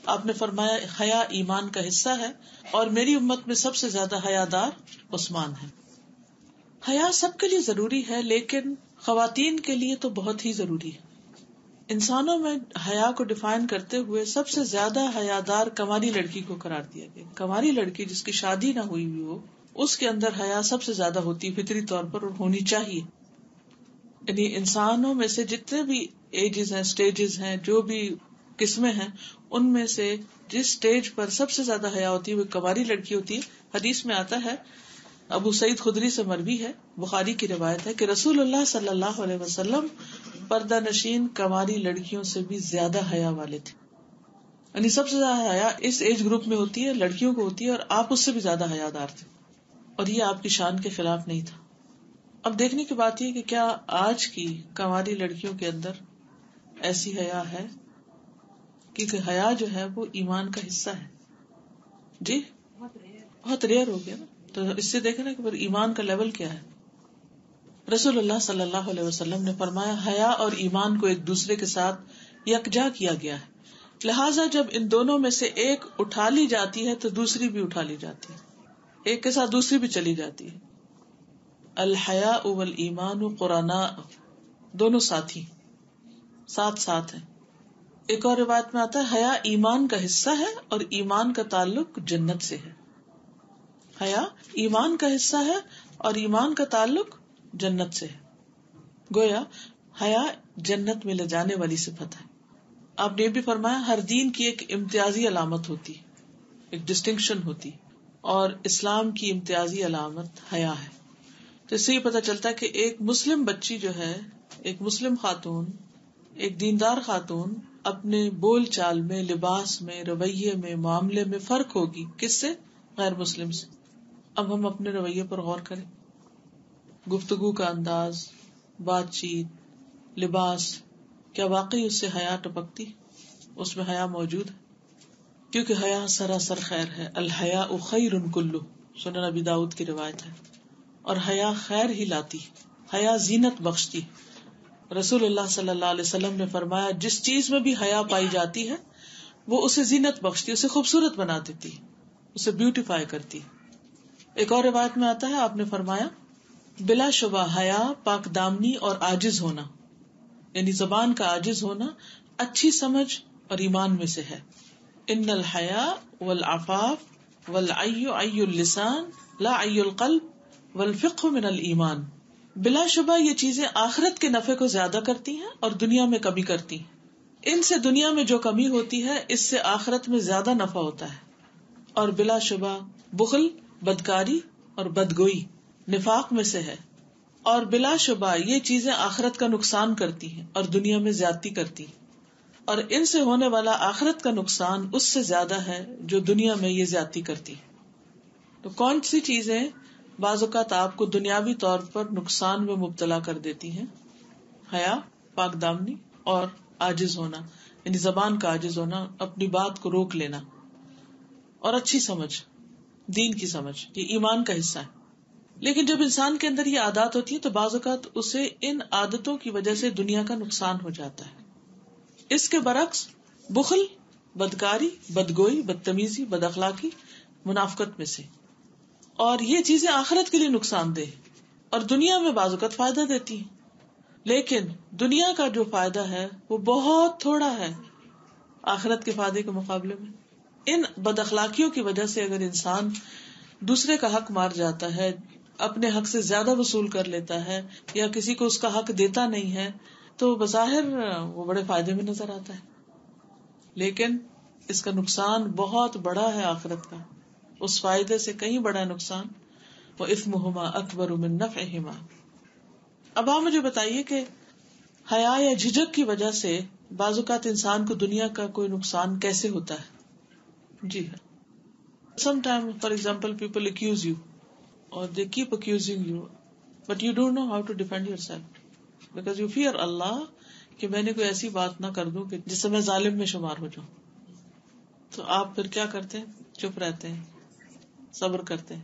آپ نے فرمایا حیا ایمان کا حصہ ہے اور میری امت میں سب سے زیادہ حیادار عثمان ہے. حیا سب کے لیے ضروری ہے لیکن خواتین کے لیے تو بہت ہی ضروری ہے. انسانوں میں حیا کو ڈیفائن کرتے ہوئے سب سے زیادہ حیادار کنواری لڑکی کو قرار دیا گیا. کنواری لڑکی جس کی شادی نہ ہوئی ہوئی ہو اس کے اندر حیا سب سے زیادہ ہوتی ہے فطری طور پر, اور ہونی چاہیے. یعنی انسانوں میں سے جتنے بھی ایجز ہیں, سٹیجز ہیں, جو بھی قسمیں ہیں, ان میں سے جس سٹیج پر سب سے زیادہ حیا ہوتی ہے وہ کنواری لڑکی ہوتی ہے. حدیث میں آتا ہے, ابو سعید خدری سے مروی ہے, بخاری کی روایت ہے کہ رسول اللہ صلی اللہ علیہ وسلم پردہ نشین کنواری لڑکیوں سے بھی زیادہ حیا والے تھے. یعنی سب سے زیادہ حیا اس ایج گروپ میں ہوتی ہے, لڑکیوں کو ہوتی ہے, اور آپ اس سے بھی زیادہ حیادار تھے, اور یہ آپ کی شان کے خلاف نہیں تھا. اب دیکھنے کی بات یہ کہ کیا آج کی کنواری لڑکیوں کے اندر ایسی حیا ہے, کیونکہ حیا جو ہے وہ ایمان کا حصہ ہے. جی بہت ریئر ہو گیا نا. تو اس سے دیکھیں نا کہ پھر ایمان کا لیول کیا ہے. رسول اللہ صلی اللہ علیہ وسلم نے فرمایا حیا اور ایمان کو ایک دوسرے کے ساتھ یکجا کیا گیا ہے, لہٰذا جب ان دونوں میں سے ایک اٹھا لی جاتی ہے تو دوسری بھی اٹھا لی جاتی ہے, ایک کے ساتھ دوسری بھی چلی جاتی ہے. الحیاء والایمان قرناء, دونوں ساتھی ساتھ ساتھ ہیں. ایک اور روایت میں آتا ہے حیا ایمان کا حصہ ہے اور ایمان کا تعلق جنت سے ہے. حیا ایمان کا حصہ ہے اور ایمان کا تعلق جنت سے ہے. گویا حیا جنت میں لے جانے والی صفت ہے. آپ نے بھی فرمایا ہر دین کی ایک امتیازی علامت ہوتی, ایک ڈسٹنکشن ہوتی, اور اسلام کی امتیازی علامت حیا ہے. تو اس سے یہ پتا چلتا ہے کہ ایک مسلم بچی جو ہے, ایک مسلم خاتون, ایک دیندار خاتون اپنے بول چال میں, لباس میں, رویے میں, معاملے میں فرق ہوگی کس سے؟ غیر مسلم سے. اب ہم اپنے رویے پر غور کریں. گفتگو کا انداز, بات چیت, لباس, کیا واقعی اس سے حیا ٹپکتی؟ اس میں حیا موجود ہے؟ کیونکہ حیا سراسر خیر ہے. الحیاء خیر کلہ, سنن ابی داؤد کی روایت ہے. اور حیا خیر ہی لاتی, حیا زینت بخشتی. رسول اللہ صلی اللہ علیہ وسلم نے فرمایا جس چیز میں بھی حیا پائی جاتی ہے وہ اسے زینت بخشتی, اسے خوبصورت بنا دیتی, اسے بیوٹیفائی کرتی. ایک اور روایت میں آتا ہے, آپ نے فرمایا بلا شبہ حیا پاک دامنی اور عاجز ہونا, یعنی زبان کا عاجز ہونا اچھی سمجھ اور ایمان میں سے ہے. ان الحیاء والعفاف والعی عی اللسان لا عی القلب والفقہ من الایمان. بلا شبہ یہ چیزیں آخرت کے نفع کو زیادہ کرتی ہیں اور دنیا میں کمی کرتی ہیں. ان سے دنیا میں جو کمی ہوتی ہے اس سے آخرت میں زیادہ نفع ہوتا ہے. اور بلا شبہ بخل, بدکاری اور بدگوئی نفاق میں سے ہے. اور بلا شبہ یہ چیزیں آخرت کا نقصان کرتی ہیں اور دنیا میں زیادتی کرتی ہیں. اور ان سے ہونے والا آخرت کا نقصان اس سے زیادہ ہے جو دنیا میں یہ زیادتی کرتی. تو کون سی چیزیں بعض اوقات آپ کو دنیاوی طور پر نقصان میں مبتلا کر دیتی ہیں؟ حیا, پاک دامنی اور عاجز ہونا, یعنی زبان کا عاجز ہونا, اپنی بات کو روک لینا, اور اچھی سمجھ, دین کی سمجھ, یہ ایمان کا حصہ ہے. لیکن جب انسان کے اندر یہ عادات ہوتی ہے تو بعض اوقات اسے ان عادتوں کی وجہ سے دنیا کا نقصان ہو جاتا ہے. اس کے برعکس بخل, بدکاری, بدگوئی, بدتمیزی, بد اخلاقی منافقت میں سے. اور یہ چیزیں آخرت کے لیے نقصان دہ اور دنیا میں بعض اوقات فائدہ دیتی ہیں, لیکن دنیا کا جو فائدہ ہے وہ بہت تھوڑا ہے آخرت کے فائدے کے مقابلے میں. ان بد اخلاقیوں کی وجہ سے اگر انسان دوسرے کا حق مار جاتا ہے، اپنے حق سے زیادہ وصول کر لیتا ہے، یا کسی کو اس کا حق دیتا نہیں ہے، تو بظاہر وہ بڑے فائدے میں نظر آتا ہے، لیکن اس کا نقصان بہت بڑا ہے آخرت کا، اس فائدے سے کہیں بڑا نقصان. وَإِثْمُهُمَا أَكْبَرُ مِن نَفْعِهِمَا. اب آپ مجھے بتائیے کہ حیا یا جھجک کی وجہ سے بعض اوقات انسان کو دنیا کا کوئی نقصان کیسے ہوتا ہے؟ جی ہاں، sometimes for example people accuse you or they keep accusing you but you don't know how to defend yourself because you fear Allah کہ میں نے کوئی ایسی بات نہ کر دوں کہ جس سے میں ظالم میں شمار ہو جاؤں. تو آپ پھر کیا کرتے ہیں؟ چپ رہتے ہیں، صبر کرتے ہیں.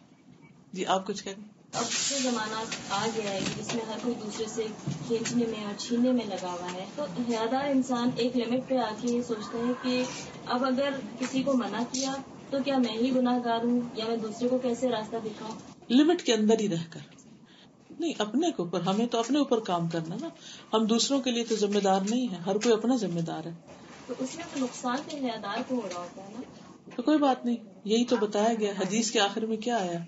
جی آپ کچھ کہیں؟ اب سے زمانہ آ گیا ہے جس میں ہر کوئی دوسرے سے کھینچنے میں اور چھیننے میں لگا ہوا ہے، تو حیادار انسان ایک لمٹ پہ آ کے یہ سوچتا ہے کہ اب اگر کسی کو منع کیا تو کیا میں ہی گناہ گار ہوں، یا میں دوسرے کو کیسے راستہ دکھاؤں. لمٹ کے اندر ہی رہ کر، نہیں اپنے کے اوپر، ہمیں تو اپنے اوپر کام کرنا نا، ہم دوسروں کے لیے تو ذمہ دار نہیں ہے، ہر کوئی اپنا ذمہ دار ہے. تو اس میں تو نقصان تو حیادار کو ہو رہا ہوتا ہے نا. تو کوئی بات نہیں، یہی تو بتایا گیا حدیث کے آخر میں کیا آیا؟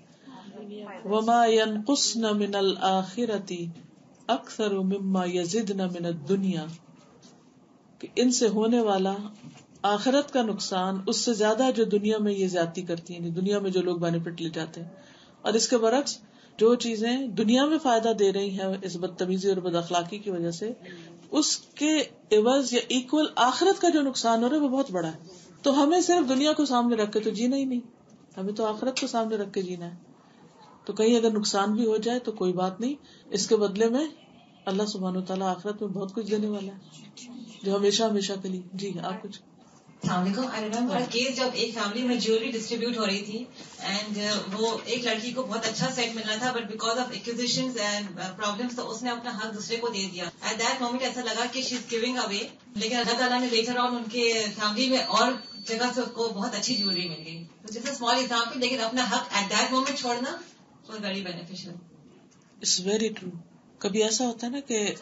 وَمَا يَنْقُصْنَ مِنَ الْآخِرَةِ أَكْثَرُ مِمَّا يَزِدْنَ مِنَ الدُّنْيَا، کہ ان سے ہونے والا آخرت کا نقصان اس سے زیادہ جو دنیا میں یہ زیادتی کرتی ہیں، دنیا میں جو لوگ بینیفٹ لے جاتے ہیں. اور اس کے برعکس جو چیزیں دنیا میں فائدہ دے رہی ہیں اس بدتمیزی اور بد اخلاقی کی وجہ سے، اس کے عوض یا ایکول آخرت کا جو نقصان ہو رہا ہے وہ بہت بڑا ہے. تو ہمیں صرف دنیا کو سامنے رکھ کے تو جینا ہی نہیں، ہمیں تو آخرت کو سامنے رکھ کے جینا ہے. تو کہیں اگر نقصان بھی ہو جائے تو کوئی بات نہیں، اس کے بدلے میں اللہ سبحانہ وتعالیٰ آخرت میں بہت کچھ دینے والا ہے جو ہمیشہ ہمیشہ کے لیے. جی آپ کچھ. السلام علیکم. آئی ریمبر کیس جب ایک فیملی میں جیولری ڈسٹریبیوٹ ہو رہی تھی اینڈ وہ ایک لڑکی کو بہت اچھا سیٹ ملنا تھا but because of accusations and problems تو اس نے اپنا حق دوسرے کو دے دیا. ایٹ دیٹ مومنٹ ایسا لگا کہ شی از گیونگ اوے، لیکن اللہ تعالیٰ نے لیٹر آن ان کے فیملی میں اور جگہ سے اس کو بہت اچھی جیولری مل گئی. جس اے اسمال ایگزامپل، لیکن اپنا حق ایٹ دیٹ مومنٹ چھوڑنا was very beneficial. It's very true. کبھی ایسا ہوتا ہے نا کہ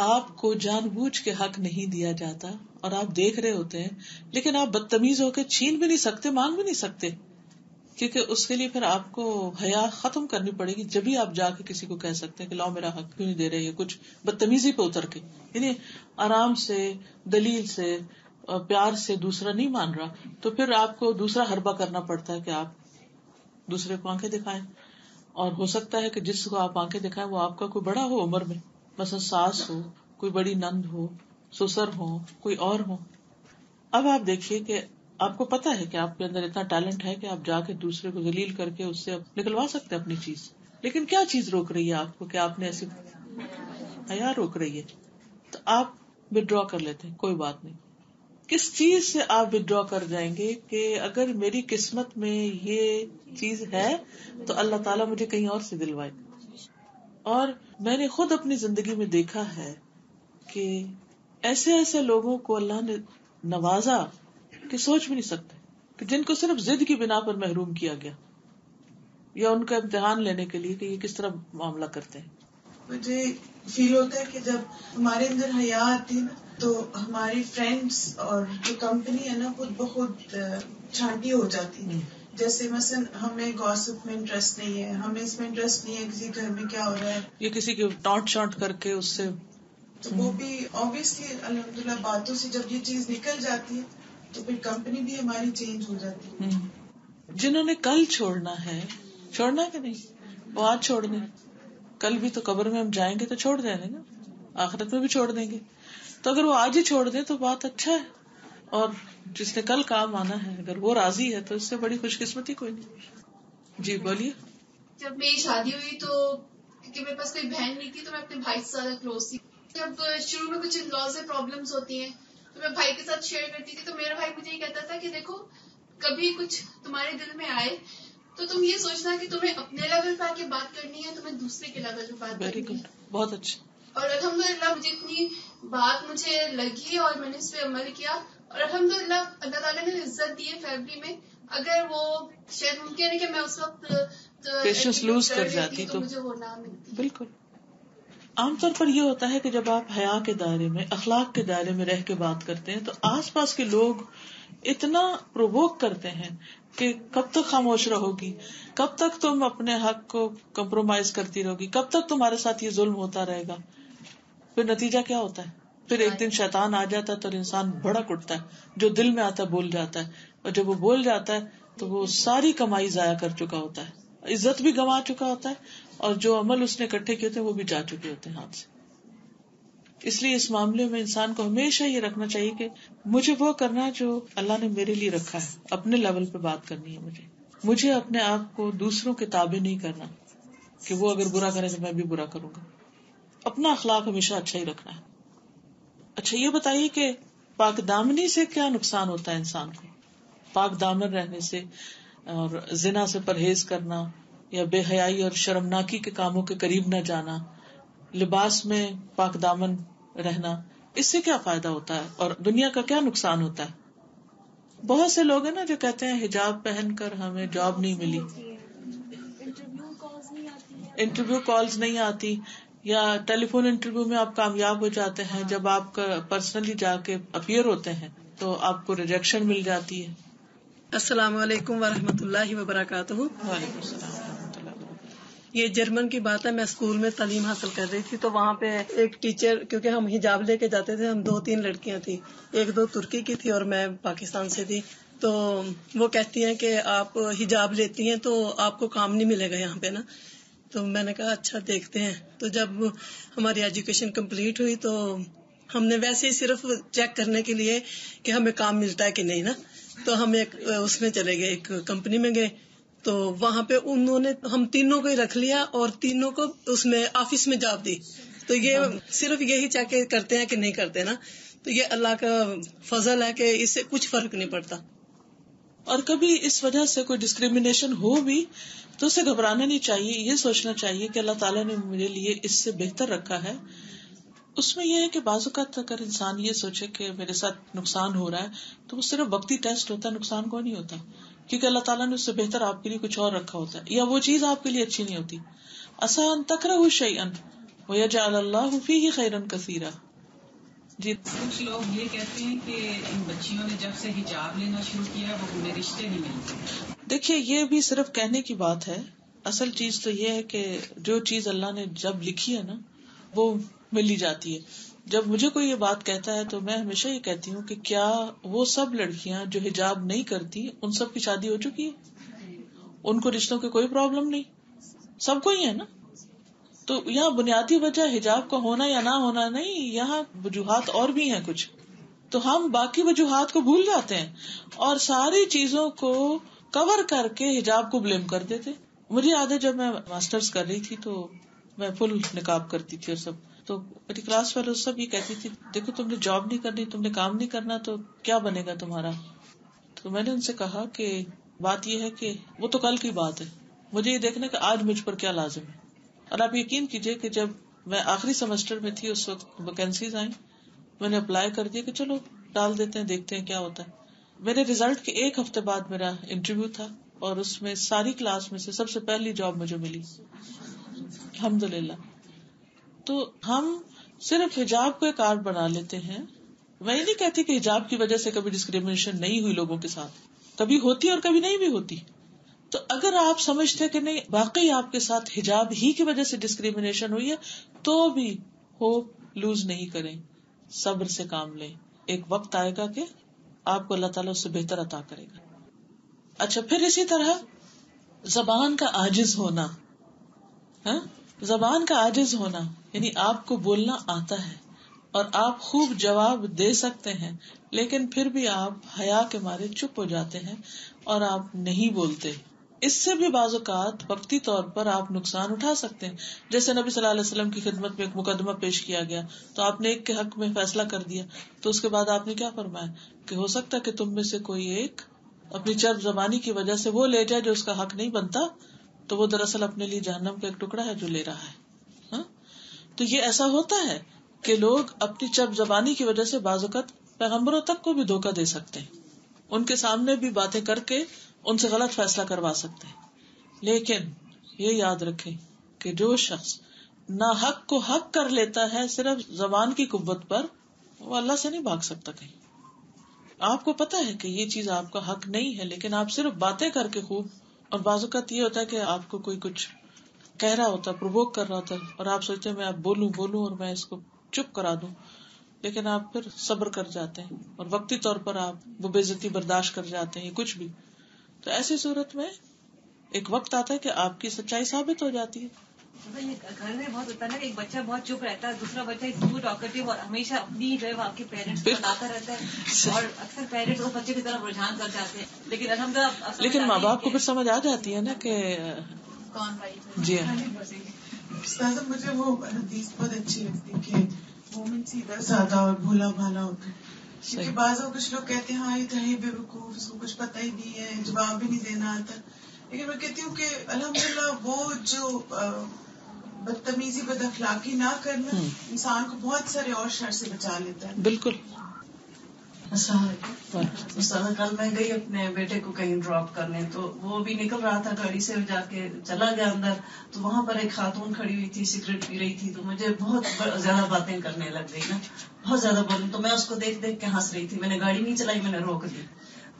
آپ کو جان بوجھ کے حق نہیں دیا جاتا اور آپ دیکھ رہے ہوتے ہیں، لیکن آپ بدتمیز ہو کے چھین بھی نہیں سکتے، مانگ بھی نہیں سکتے، کیونکہ اس کے لیے پھر آپ کو حیا ختم کرنی پڑے گی. جب ہی آپ جا کے کسی کو کہہ سکتے ہیں کہ لاؤ میرا حق کیوں نہیں دے رہے، یہ کچھ بدتمیزی پہ اتر کے، یعنی آرام سے دلیل سے پیار سے دوسرا نہیں مان رہا، تو پھر آپ کو دوسرا حربہ کرنا پڑتا ہے کہ آپ دوسرے کو آنکھیں دکھائیں. اور ہو سکتا ہے کہ جس کو آپ آنکھیں دکھائیں وہ آپ کا کوئی بڑا ہو عمر میں، مثلا ساس ہو، کوئی بڑی نند ہو، سسر ہو، کوئی اور ہو. اب آپ دیکھیے کہ آپ کو پتا ہے کہ آپ کے اندر اتنا ٹیلنٹ ہے کہ آپ جا کے دوسرے کو ذلیل کر کے اس سے نکلوا سکتے اپنی چیز، لیکن کیا چیز روک رہی ہے آپ کو کہ آپ نے ایسی حیا روک رہی ہے. تو آپ ودرا کر لیتے ہیں، کوئی بات نہیں. کس چیز سے آپ ودرا کر جائیں گے کہ اگر میری قسمت میں یہ چیز ہے تو اللہ تعالیٰ مجھے کہیں اور سے دلوائے. اور میں نے خود اپنی زندگی میں دیکھا ہے کہ ایسے ایسے لوگوں کو اللہ نے نوازا کہ سوچ بھی نہیں سکتے، کہ جن کو صرف ضد کی بنا پر محروم کیا گیا یا ان کا امتحان لینے کے لیے کہ یہ کس طرح معاملہ کرتے ہیں. مجھے فیل ہوتا ہے کہ جب ہمارے اندر حیا آتی ہے نا تو ہماری فرینڈس اور جو کمپنی ہے نا خود بخود چھانٹی ہو جاتی ہے. جیسے مثلا ہمیں گوسپ میں انٹرسٹ نہیں ہے، ہمیں اس میں انٹرسٹ نہیں ہے کسی گھر میں کیا ہو رہا ہے، یہ کسی کی ٹانٹ شانٹ کر کے اس سے، تو وہ بھی آبویسلی الحمدللہ باتوں سے جب یہ چیز نکل جاتی ہے تو پھر کمپنی بھی ہماری چینج ہو جاتی ہے. جنہوں نے کل چھوڑنا ہے، چھوڑنا کہ نہیں، وہ آج چھوڑ دیں. کل بھی تو قبر میں ہم جائیں گے تو چھوڑ دیں گے نا، آخرت میں بھی چھوڑ دیں گے. تو اگر وہ آج ہی چھوڑ دیں تو بات اچھا ہے، اور جس نے کل کام آنا ہے اگر وہ راضی ہے تو اس سے بڑی خوش قسمتی کوئی نہیں. جی بولیے. جب میری شادی ہوئی تو کیونکہ میرے پاس کوئی بہن نہیں تھی تو میں اپنے بھائی سے زیادہ کلوز تھی. جب شروع میں کچھ ان-لاء سے پرابلمس ہوتی ہیں تو میں بھائی کے ساتھ شیئر کرتی تھی، تو میرا بھائی مجھے یہ کہتا تھا کہ دیکھو کبھی کچھ تمہارے دل میں آئے تو تم یہ سوچنا کہ تمہیں اپنے لیول پہ آ کے بات کرنی ہے، تمہیں دوسرے کے لیول پہ بات ویری کرنی ہے. گڈ، بہت اچھا. اور الحمدللہ مجھے اتنی بات مجھے لگی اور میں نے اس پہ عمل کیا، اور الحمدللہ اللہ تعالیٰ نے عزت دی ہے فیملی میں. اگر وہ شاید ممکن ہے کہ میں اس وقت پیشنس لوز کر جاتی تو مجھے وہ نہ ملتی. بالکل. عام طور پر یہ ہوتا ہے کہ جب آپ حیا کے دائرے میں، اخلاق کے دائرے میں رہ کے بات کرتے ہیں تو آس پاس کے لوگ اتنا پرووک کرتے ہیں کہ کب تک خاموش رہو گی، کب تک تم اپنے حق کو کمپرومائز کرتی رہو گی، کب تک تمہارے ساتھ یہ ظلم ہوتا رہے گا. پھر نتیجہ کیا ہوتا ہے؟ پھر ایک دن شیطان آ جاتا ہے تو انسان بھڑک اٹھتا ہے، جو دل میں آتا ہے بول جاتا ہے، اور جب وہ بول جاتا ہے تو وہ ساری کمائی ضائع کر چکا ہوتا ہے، عزت بھی گنوا چکا ہوتا ہے، اور جو عمل اس نے اکٹھے کیے تھے وہ بھی جا چکے ہوتے ہیں ہاتھ سے. اس لیے اس معاملے میں انسان کو ہمیشہ یہ رکھنا چاہیے کہ مجھے وہ کرنا ہے جو اللہ نے میرے لیے رکھا ہے، اپنے لیول پہ بات کرنی ہے. مجھے اپنے آپ کو دوسروں کے تابع نہیں کرنا کہ وہ اگر برا کرے تو میں بھی برا کروں گا. اپنا اخلاق ہمیشہ اچھا ہی رکھنا ہے. اچھا یہ بتائیے کہ پاک دامنی سے کیا نقصان ہوتا ہے انسان کو؟ پاک دامن رہنے سے اور زنا سے پرہیز کرنا یا بے حیائی اور شرمناکی کے کاموں کے قریب نہ جانا، لباس میں پاک دامن رہنا، اس سے کیا فائدہ ہوتا ہے اور دنیا کا کیا نقصان ہوتا ہے؟ بہت سے لوگ ہیں نا جو کہتے ہیں حجاب پہن کر ہمیں جاب نہیں ملی، انٹرویو کالز نہیں آتی، یا ٹیلی فون انٹرویو میں آپ کامیاب ہو جاتے ہیں، جب آپ کا پرسنلی جا کے اپیئر ہوتے ہیں تو آپ کو ریجیکشن مل جاتی ہے. السلام علیکم ورحمۃ اللہ وبرکاتہ. وعلیکم السلام ورحمۃ اللہ وبرکاتہ. یہ جرمن کی بات ہے. میں اسکول میں تعلیم حاصل کر رہی تھی تو وہاں پہ ایک ٹیچر، کیونکہ ہم حجاب لے کے جاتے تھے، ہم 2-3 لڑکیاں تھیں، 1-2 ترکی کی تھی اور میں پاکستان سے تھی. تو وہ کہتی ہیں کہ آپ حجاب لیتی ہیں تو آپ کو کام نہیں ملے گا یہاں پہ نا. تو میں نے کہا اچھا دیکھتے ہیں. تو جب ہماری ایجوکیشن کمپلیٹ ہوئی تو ہم نے ویسے ہی صرف چیک کرنے کے لیے کہ ہمیں کام ملتا ہے کہ نہیں نا، تو ہم ایک اس میں چلے گئے، ایک کمپنی میں گئے. تو وہاں پہ انہوں نے ہم تینوں کو ہی رکھ لیا اور تینوں کو اس میں آفس میں جاب دی. تو یہ صرف یہی چیک کرتے ہیں کہ نہیں کرتے نا. تو یہ اللہ کا فضل ہے کہ اس سے کچھ فرق نہیں پڑتا. اور کبھی اس وجہ سے کوئی ڈسکریمنیشن ہو بھی تو اسے گھبرانا نہیں چاہیے. یہ سوچنا چاہیے کہ اللہ تعالیٰ نے میرے لیے اس سے بہتر رکھا ہے. اس میں یہ ہے کہ بعض اوقات اگر انسان یہ سوچے کہ میرے ساتھ نقصان ہو رہا ہے تو وہ صرف وقتی ٹیسٹ ہوتا ہے، نقصان کو نہیں ہوتا، کیونکہ اللہ تعالیٰ نے اس سے بہتر آپ کے لیے کچھ اور رکھا ہوتا ہے، یا وہ چیز آپ کے لیے اچھی نہیں ہوتی. عسیٰ ان تکرہوا شیئا ویجعل اللہ فیہ خیرا کثیرا. جی کچھ لوگ یہ کہتے ہیں کہ ان بچیوں نے جب سے حجاب لینا شروع کیا وہ انہیں رشتے نہیں ملتے. دیکھیے یہ بھی صرف کہنے کی بات ہے. اصل چیز تو یہ ہے کہ جو چیز اللہ نے جب لکھی ہے نا وہ مل ہی جاتی ہے. جب مجھے کوئی یہ بات کہتا ہے تو میں ہمیشہ یہ کہتی ہوں کہ کیا وہ سب لڑکیاں جو حجاب نہیں کرتی ان سب کی شادی ہو چکی ہے؟ ان کو رشتوں کی کوئی پرابلم نہیں؟ سب کو ہی ہے نا. تو یہاں بنیادی وجہ حجاب کا ہونا یا نہ ہونا نہیں، یہاں وجوہات اور بھی ہیں کچھ. تو ہم باقی وجوہات کو بھول جاتے ہیں اور ساری چیزوں کو کور کر کے حجاب کو بلیم کر دیتے. مجھے یاد ہے جب میں ماسٹرز کر رہی تھی تو میں فل نقاب کرتی تھی اور سب، تو میری کلاس والے سب یہ کہتی تھی دیکھو تم نے جاب نہیں کرنی، تم نے کام نہیں کرنا تو کیا بنے گا تمہارا. تو میں نے ان سے کہا کہ بات یہ ہے کہ وہ تو کل کی بات ہے، مجھے یہ دیکھنا کہ آج مجھ پر کیا لازم ہے. اور آپ یقین کیجئے کہ جب میں آخری سیمسٹر میں تھی اس وقت ویکینسیز آئیں، میں نے اپلائی کر دیا کہ چلو ڈال دیتے ہیں دیکھتے ہیں کیا ہوتا ہے. میرے ریزلٹ کے 1 ہفتے بعد میرا انٹرویو تھا اور اس میں ساری کلاس میں سے سب سے پہلی جاب مجھے ملی، الحمدللہ. تو ہم صرف حجاب کو ایک آرٹ بنا لیتے ہیں. میں یہ نہیں کہتی کہ حجاب کی وجہ سے کبھی ڈسکریمنیشن نہیں ہوئی لوگوں کے ساتھ، کبھی ہوتی اور کبھی نہیں بھی ہوتی. تو اگر آپ سمجھتے کہ نہیں واقعی آپ کے ساتھ حجاب ہی کی وجہ سے ڈسکریمنیشن ہوئی ہے تو بھی ہوپ لوز نہیں کریں، صبر سے کام لیں. ایک وقت آئے گا کہ آپ کو اللہ تعالیٰ اس سے بہتر عطا کرے گا. اچھا پھر اسی طرح زبان کا عاجز ہونا، زبان کا عاجز ہونا یعنی آپ کو بولنا آتا ہے اور آپ خوب جواب دے سکتے ہیں لیکن پھر بھی آپ حیا کے مارے چپ ہو جاتے ہیں اور آپ نہیں بولتے. اس سے بھی بعض اوقات وقتی طور پر آپ نقصان اٹھا سکتے ہیں. جیسے نبی صلی اللہ علیہ وسلم کی خدمت میں ایک مقدمہ پیش کیا گیا تو آپ نے ایک کے حق میں فیصلہ کر دیا، تو اس کے بعد آپ نے کیا فرمایا کہ ہو سکتا ہے کہ تم میں سے کوئی ایک اپنی چرب زبانی کی وجہ سے وہ لے جائے جو اس کا حق نہیں بنتا، تو وہ دراصل اپنے لیے جہنم کا ایک ٹکڑا ہے جو لے رہا ہے. تو یہ ایسا ہوتا ہے کہ لوگ اپنی چرب زبانی کی وجہ سے بعض اوقات پیغمبروں تک کو بھی دھوکہ دے سکتے ہیں، ان کے سامنے بھی باتیں کر کے ان سے غلط فیصلہ کروا سکتے ہیں. لیکن یہ یاد رکھیں کہ جو شخص نہ حق کو حق کر لیتا ہے صرف زبان کی قوت پر، وہ اللہ سے نہیں بھاگ سکتا کہیں. آپ کو پتا ہے کہ یہ چیز آپ کا حق نہیں ہے، لیکن آپ صرف باتیں کر کے خوب، اور بعض اوقات یہ ہوتا ہے کہ آپ کو کوئی کچھ کہہ رہا ہوتا ہے، پرووک کر رہا ہوتا ہے، اور آپ سوچتے ہیں میں اب بولوں اور میں اس کو چپ کرا دوں، لیکن آپ پھر صبر کر جاتے ہیں اور وقتی طور پر آپ وہ بے عزتی برداشت کر جاتے ہیں، کچھ بھی. تو ایسی صورت میں ایک وقت آتا ہے کہ آپ کی سچائی ثابت ہو جاتی ہے. گھر میں بہت ہوتا ہے نا کہ ایک بچہ بہت چپ رہتا ہے، دوسرا بچہ اسکول ٹاکٹیو اور ہمیشہ اپنی جو ہے وہ آپ کے پیرنٹس کو بتاتا رہتا ہے، اور اکثر پیرنٹس اس بچے کی طرف رجحان کر جاتے ہیں. لیکن الحمدللہ لیکن ماں باپ کو پھر سمجھ آ جاتی ہے نا کہ کون رائٹ. جی استاذہ مجھے وہ حدیث بہت اچھی لگتی کہ مومن سیدھا سادہ اور بھولا بھالا ہوتا ہے. کیونکہ بعض کچھ لوگ کہتے ہیں ہاں یہ تو ہے بے وقوف، اس کو کچھ پتہ ہی نہیں ہے، جواب بھی نہیں دینا آتا. لیکن میں کہتی ہوں کہ الحمدللہ وہ جو بدتمیزی بد اخلاقی نہ کرنا انسان کو بہت سارے اور شر سے بچا لیتا ہے. بالکل. السلام علیکم. استاد کل میں گئی اپنے بیٹے کو کہیں ڈراپ کرنے، تو وہ بھی نکل رہا تھا گاڑی سے، جا کے چلا گیا اندر، تو وہاں پر ایک خاتون کھڑی ہوئی تھی، سگریٹ پی رہی تھی. تو مجھے بہت زیادہ باتیں کرنے لگ گئی نا، بہت زیادہ بولوں. تو میں اس کو دیکھ دیکھ کے ہنس رہی تھی. میں نے گاڑی نہیں چلائی، میں نے روک دی.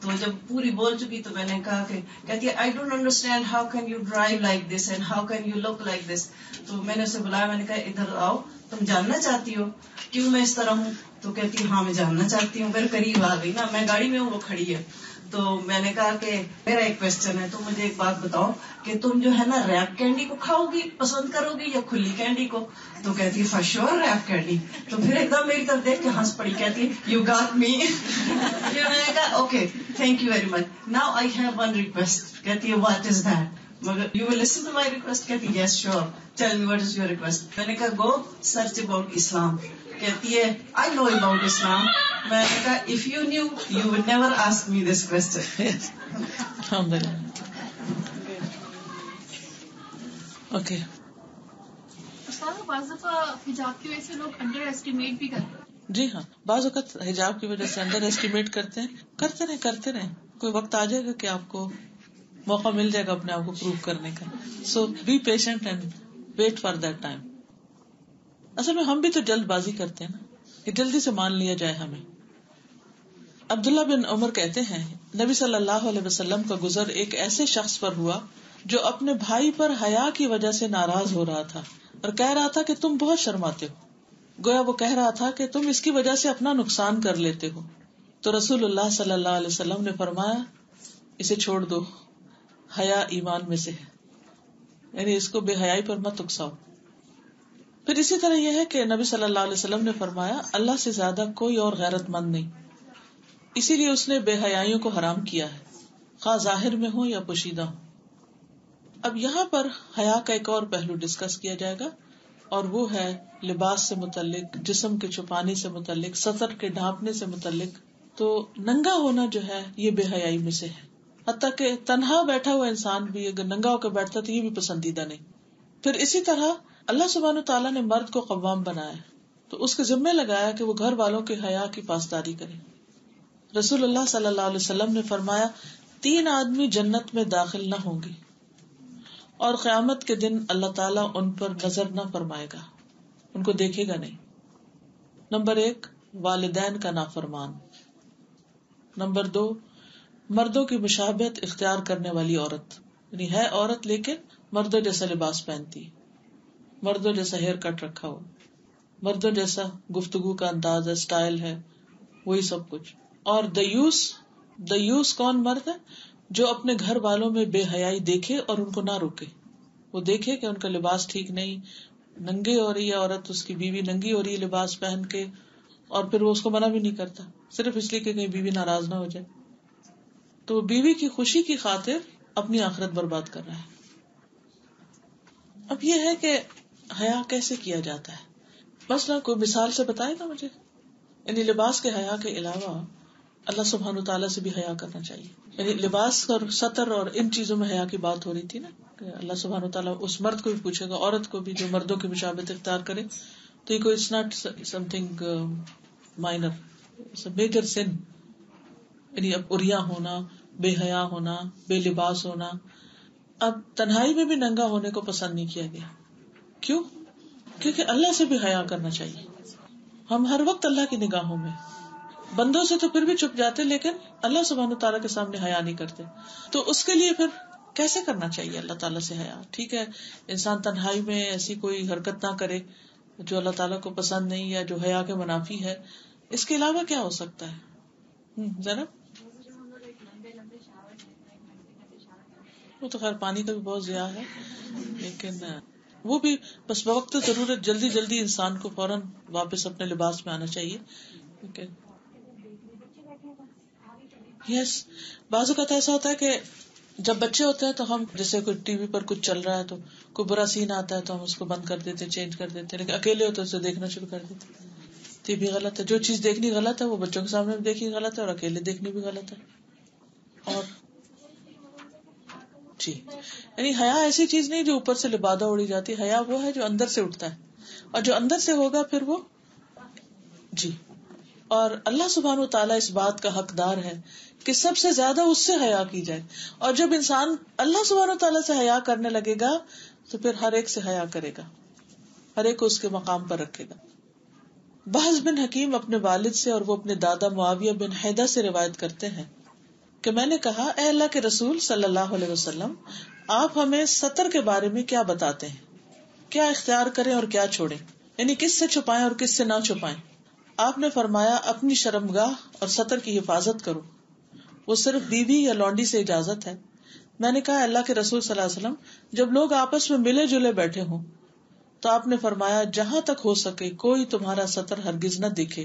تو جب پوری بول چکی تو میں نے کہا کہ کہتی ہے I don't understand how can you drive like this and how can you look like this. تو میں نے اسے بلایا، میں نے کہا ادھر آؤ، تم جاننا چاہتی ہو کیوں میں اس طرح ہوں؟ تو کہتی ہاں میں جاننا چاہتی ہوں. میرے قریب آ گئی نا، میں گاڑی میں ہوں، وہ کھڑی ہے. تو میں نے کہا کہ میرا ایک کوشچن ہے، تو مجھے ایک بات بتاؤ کہ تم جو ہے نا ریپ کینڈی کو کھاؤ گی، پسند کرو گی یا کھلی کینڈی کو؟ تو کہتی ہے فار شیور ریپ کینڈی. تو پھر ایک دم میری طرف دیکھ کے ہنس پڑی، کہتی یو گاٹ می. پھر میں نے کہا okay thank you very much, now I have one request. کہتی ہے واٹ از دیٹ؟ مگر you will listen to my request? کہتی yes sure, tell me what is your request. میں نے کہا گو سرچ اباؤٹ اسلام. کہتی ہے آئی نو اباؤٹ اسلام. میں نے کہا if you new you would never ask me this question. Okay. استاد بعض دفعہ حجاب کی وجہ سے لوگ انڈر ایسٹیمیٹ بھی کرتے ہیں. جی ہاں، بعض اوقات حجاب کی وجہ سے انڈر ایسٹیمیٹ کرتے رہیں. کوئی وقت آ جائے گا کہ آپ کو موقع مل جائے گا اپنے آپ کو پروو کرنے کا. So be patient and wait for that time. اصل میں ہم بھی تو جلد بازی کرتے ہیں نا کہ جلدی سے مان لیا جائے ہمیں. عبداللہ بن عمر کہتے ہیں نبی صلی اللہ علیہ وسلم کا گزر ایک ایسے شخص پر ہوا جو اپنے بھائی پر حیا کی وجہ سے ناراض ہو رہا تھا اور کہہ رہا تھا کہ تم بہت شرماتے ہو. گویا وہ کہہ رہا تھا کہ تم اس کی وجہ سے اپنا نقصان کر لیتے ہو. تو رسول اللہ صلی اللہ علیہ وسلم نے فرمایا اسے چھوڑ دو، حیا ایمان میں سے ہے، یعنی اس کو بے حیائی پر مت اکساؤ. پھر اسی طرح یہ ہے کہ نبی صلی اللہ علیہ وسلم نے فرمایا اللہ سے زیادہ کوئی اور غیرت مند نہیں، اسی لیے اس نے بے حیائیوں کو حرام کیا ہے، خواہ ظاہر میں ہو یا پوشیدہ ہو. اب یہاں پر حیا کا ایک اور پہلو ڈسکس کیا جائے گا، اور وہ ہے لباس سے متعلق، جسم کے چھپانے سے متعلق، سطر کے ڈھانپنے سے متعلق. تو ننگا ہونا جو ہے یہ بے حیائی میں سے ہے. حتیٰ کہ تنہا بیٹھا ہوا انسان بھی اگر ننگا ہو کے بیٹھتا تو یہ بھی پسندیدہ نہیں. پھر اسی طرح اللہ سبحانہ تعالیٰ نے مرد کو قوام بنایا تو اس کے ذمہ لگایا کہ وہ گھر والوں کے حیا کی پاسداری کرے. رسول اللہ صلی اللہ علیہ وسلم نے فرمایا 3 آدمی جنت میں داخل نہ ہوں گے اور قیامت کے دن اللہ تعالیٰ ان پر نظر نہ فرمائے گا، ان کو دیکھے گا نہیں. نمبر 1 والدین کا نافرمان. نمبر 2 مردوں کی مشابہت اختیار کرنے والی عورت، یعنی ہے عورت لیکن مردوں جیسا لباس پہنتی، مردوں جیسا ہیئر کٹ رکھا ہو، مردوں جیسا گفتگو کا انداز ہے، اسٹائل ہے، وہی سب کچھ. اور دیوس کون مرد ہے؟ جو اپنے گھر والوں میں بے حیائی دیکھے اور ان کو نہ روکے. وہ دیکھے کہ ان کا لباس ٹھیک نہیں، ننگے ہو رہی ہے عورت، اس کی بیوی ننگی ہو رہی ہے لباس پہن کے، اور پھر وہ اس کو منع بھی نہیں کرتا صرف اس لیے کہ کہیں بیوی ناراض نہ ہو جائے. تو بیوی کی خوشی کی خاطر اپنی آخرت برباد کر رہا ہے. اب یہ ہے کہ حیا کیسے کیا جاتا ہے. مثلا کوئی مثال سے بتائے گا مجھے؟ یعنی لباس کے حیا کے علاوہ اللہ سبحانہ تعالیٰ سے بھی حیا کرنا چاہیے. یعنی لباس اور سطر اور ان چیزوں میں حیا کی بات ہو رہی تھی نا کہ اللہ سبحانہ تعالیٰ اس مرد کو بھی پوچھے گا، عورت کو بھی جو مردوں کی مشابہت اختیار کرے. تو یہ کوئی it's not something minor, it's a major sin. یعنی اب عریاں ہونا، بے حیا ہونا، بے لباس ہونا. اب تنہائی میں بھی ننگا ہونے کو پسند نہیں کیا گیا. کیوں؟ کیونکہ اللہ سے بھی حیا کرنا چاہیے. ہم ہر وقت اللہ کی نگاہوں میں، بندوں سے تو پھر بھی چھپ جاتے لیکن اللہ سبحانہ تعالیٰ کے سامنے حیا نہیں کرتے. تو اس کے لیے پھر کیسے کرنا چاہیے اللہ تعالیٰ سے حیا؟ ٹھیک ہے انسان تنہائی میں ایسی کوئی حرکت نہ کرے جو اللہ تعالیٰ کو پسند نہیں یا جو حیا کے منافی ہے. اس کے علاوہ کیا ہو سکتا ہے ذرا؟ وہ تو خیر پانی کا بھی بہت ضیاع ہے لیکن وہ بھی بس بوقت ضرورت جلدی جلدی انسان کو فوراً واپس اپنے لباس میں آنا چاہیے. یس بعض اوقات ایسا ہوتا ہے کہ جب بچے ہوتے ہیں تو ہم جیسے کوئی ٹی وی پر کچھ چل رہا ہے تو کوئی برا سین آتا ہے تو ہم اس کو بند کر دیتے چینج کر دیتے, لیکن اکیلے ہوتے اسے دیکھنا شروع کر دیتے. تو یہ بھی غلط ہے. جو چیز دیکھنی غلط ہے وہ بچوں کے سامنے بھی دیکھنی غلط ہے اور اکیلے دیکھنی بھی غلط ہے. اور جی یعنی حیا ایسی چیز نہیں جو اوپر سے لبادہ اڑی جاتی. حیا وہ ہے جو اندر سے اٹھتا ہے اور جو اندر سے ہوگا پھر وہ جی. اور اللہ سبحانہ وتعالیٰ اس بات کا حقدار ہے کہ سب سے زیادہ اس سے حیا کی جائے. اور جب انسان اللہ سبحانہ وتعالیٰ سے حیا کرنے لگے گا تو پھر ہر ایک سے حیا کرے گا, ہر ایک کو اس کے مقام پر رکھے گا. بحث بن حکیم اپنے والد سے اور وہ اپنے دادا معاویہ بن حیدہ سے روایت کرتے ہیں کہ میں نے کہا اے اللہ کے رسول صلی اللہ علیہ وسلم آپ ہمیں سطر کے بارے میں کیا بتاتے ہیں, کیا اختیار کریں اور کیا چھوڑیں, یعنی کس سے چھپائیں اور کس سے نہ چھپائیں. آپ نے فرمایا اپنی شرمگاہ اور سطر کی حفاظت کرو, وہ صرف بیوی یا لونڈی سے اجازت ہے. میں نے کہا اللہ کے رسول صلی اللہ علیہ وسلم جب لوگ آپس میں ملے جلے بیٹھے ہوں تو آپ نے فرمایا جہاں تک ہو سکے کوئی تمہارا سطر ہرگز نہ دیکھے.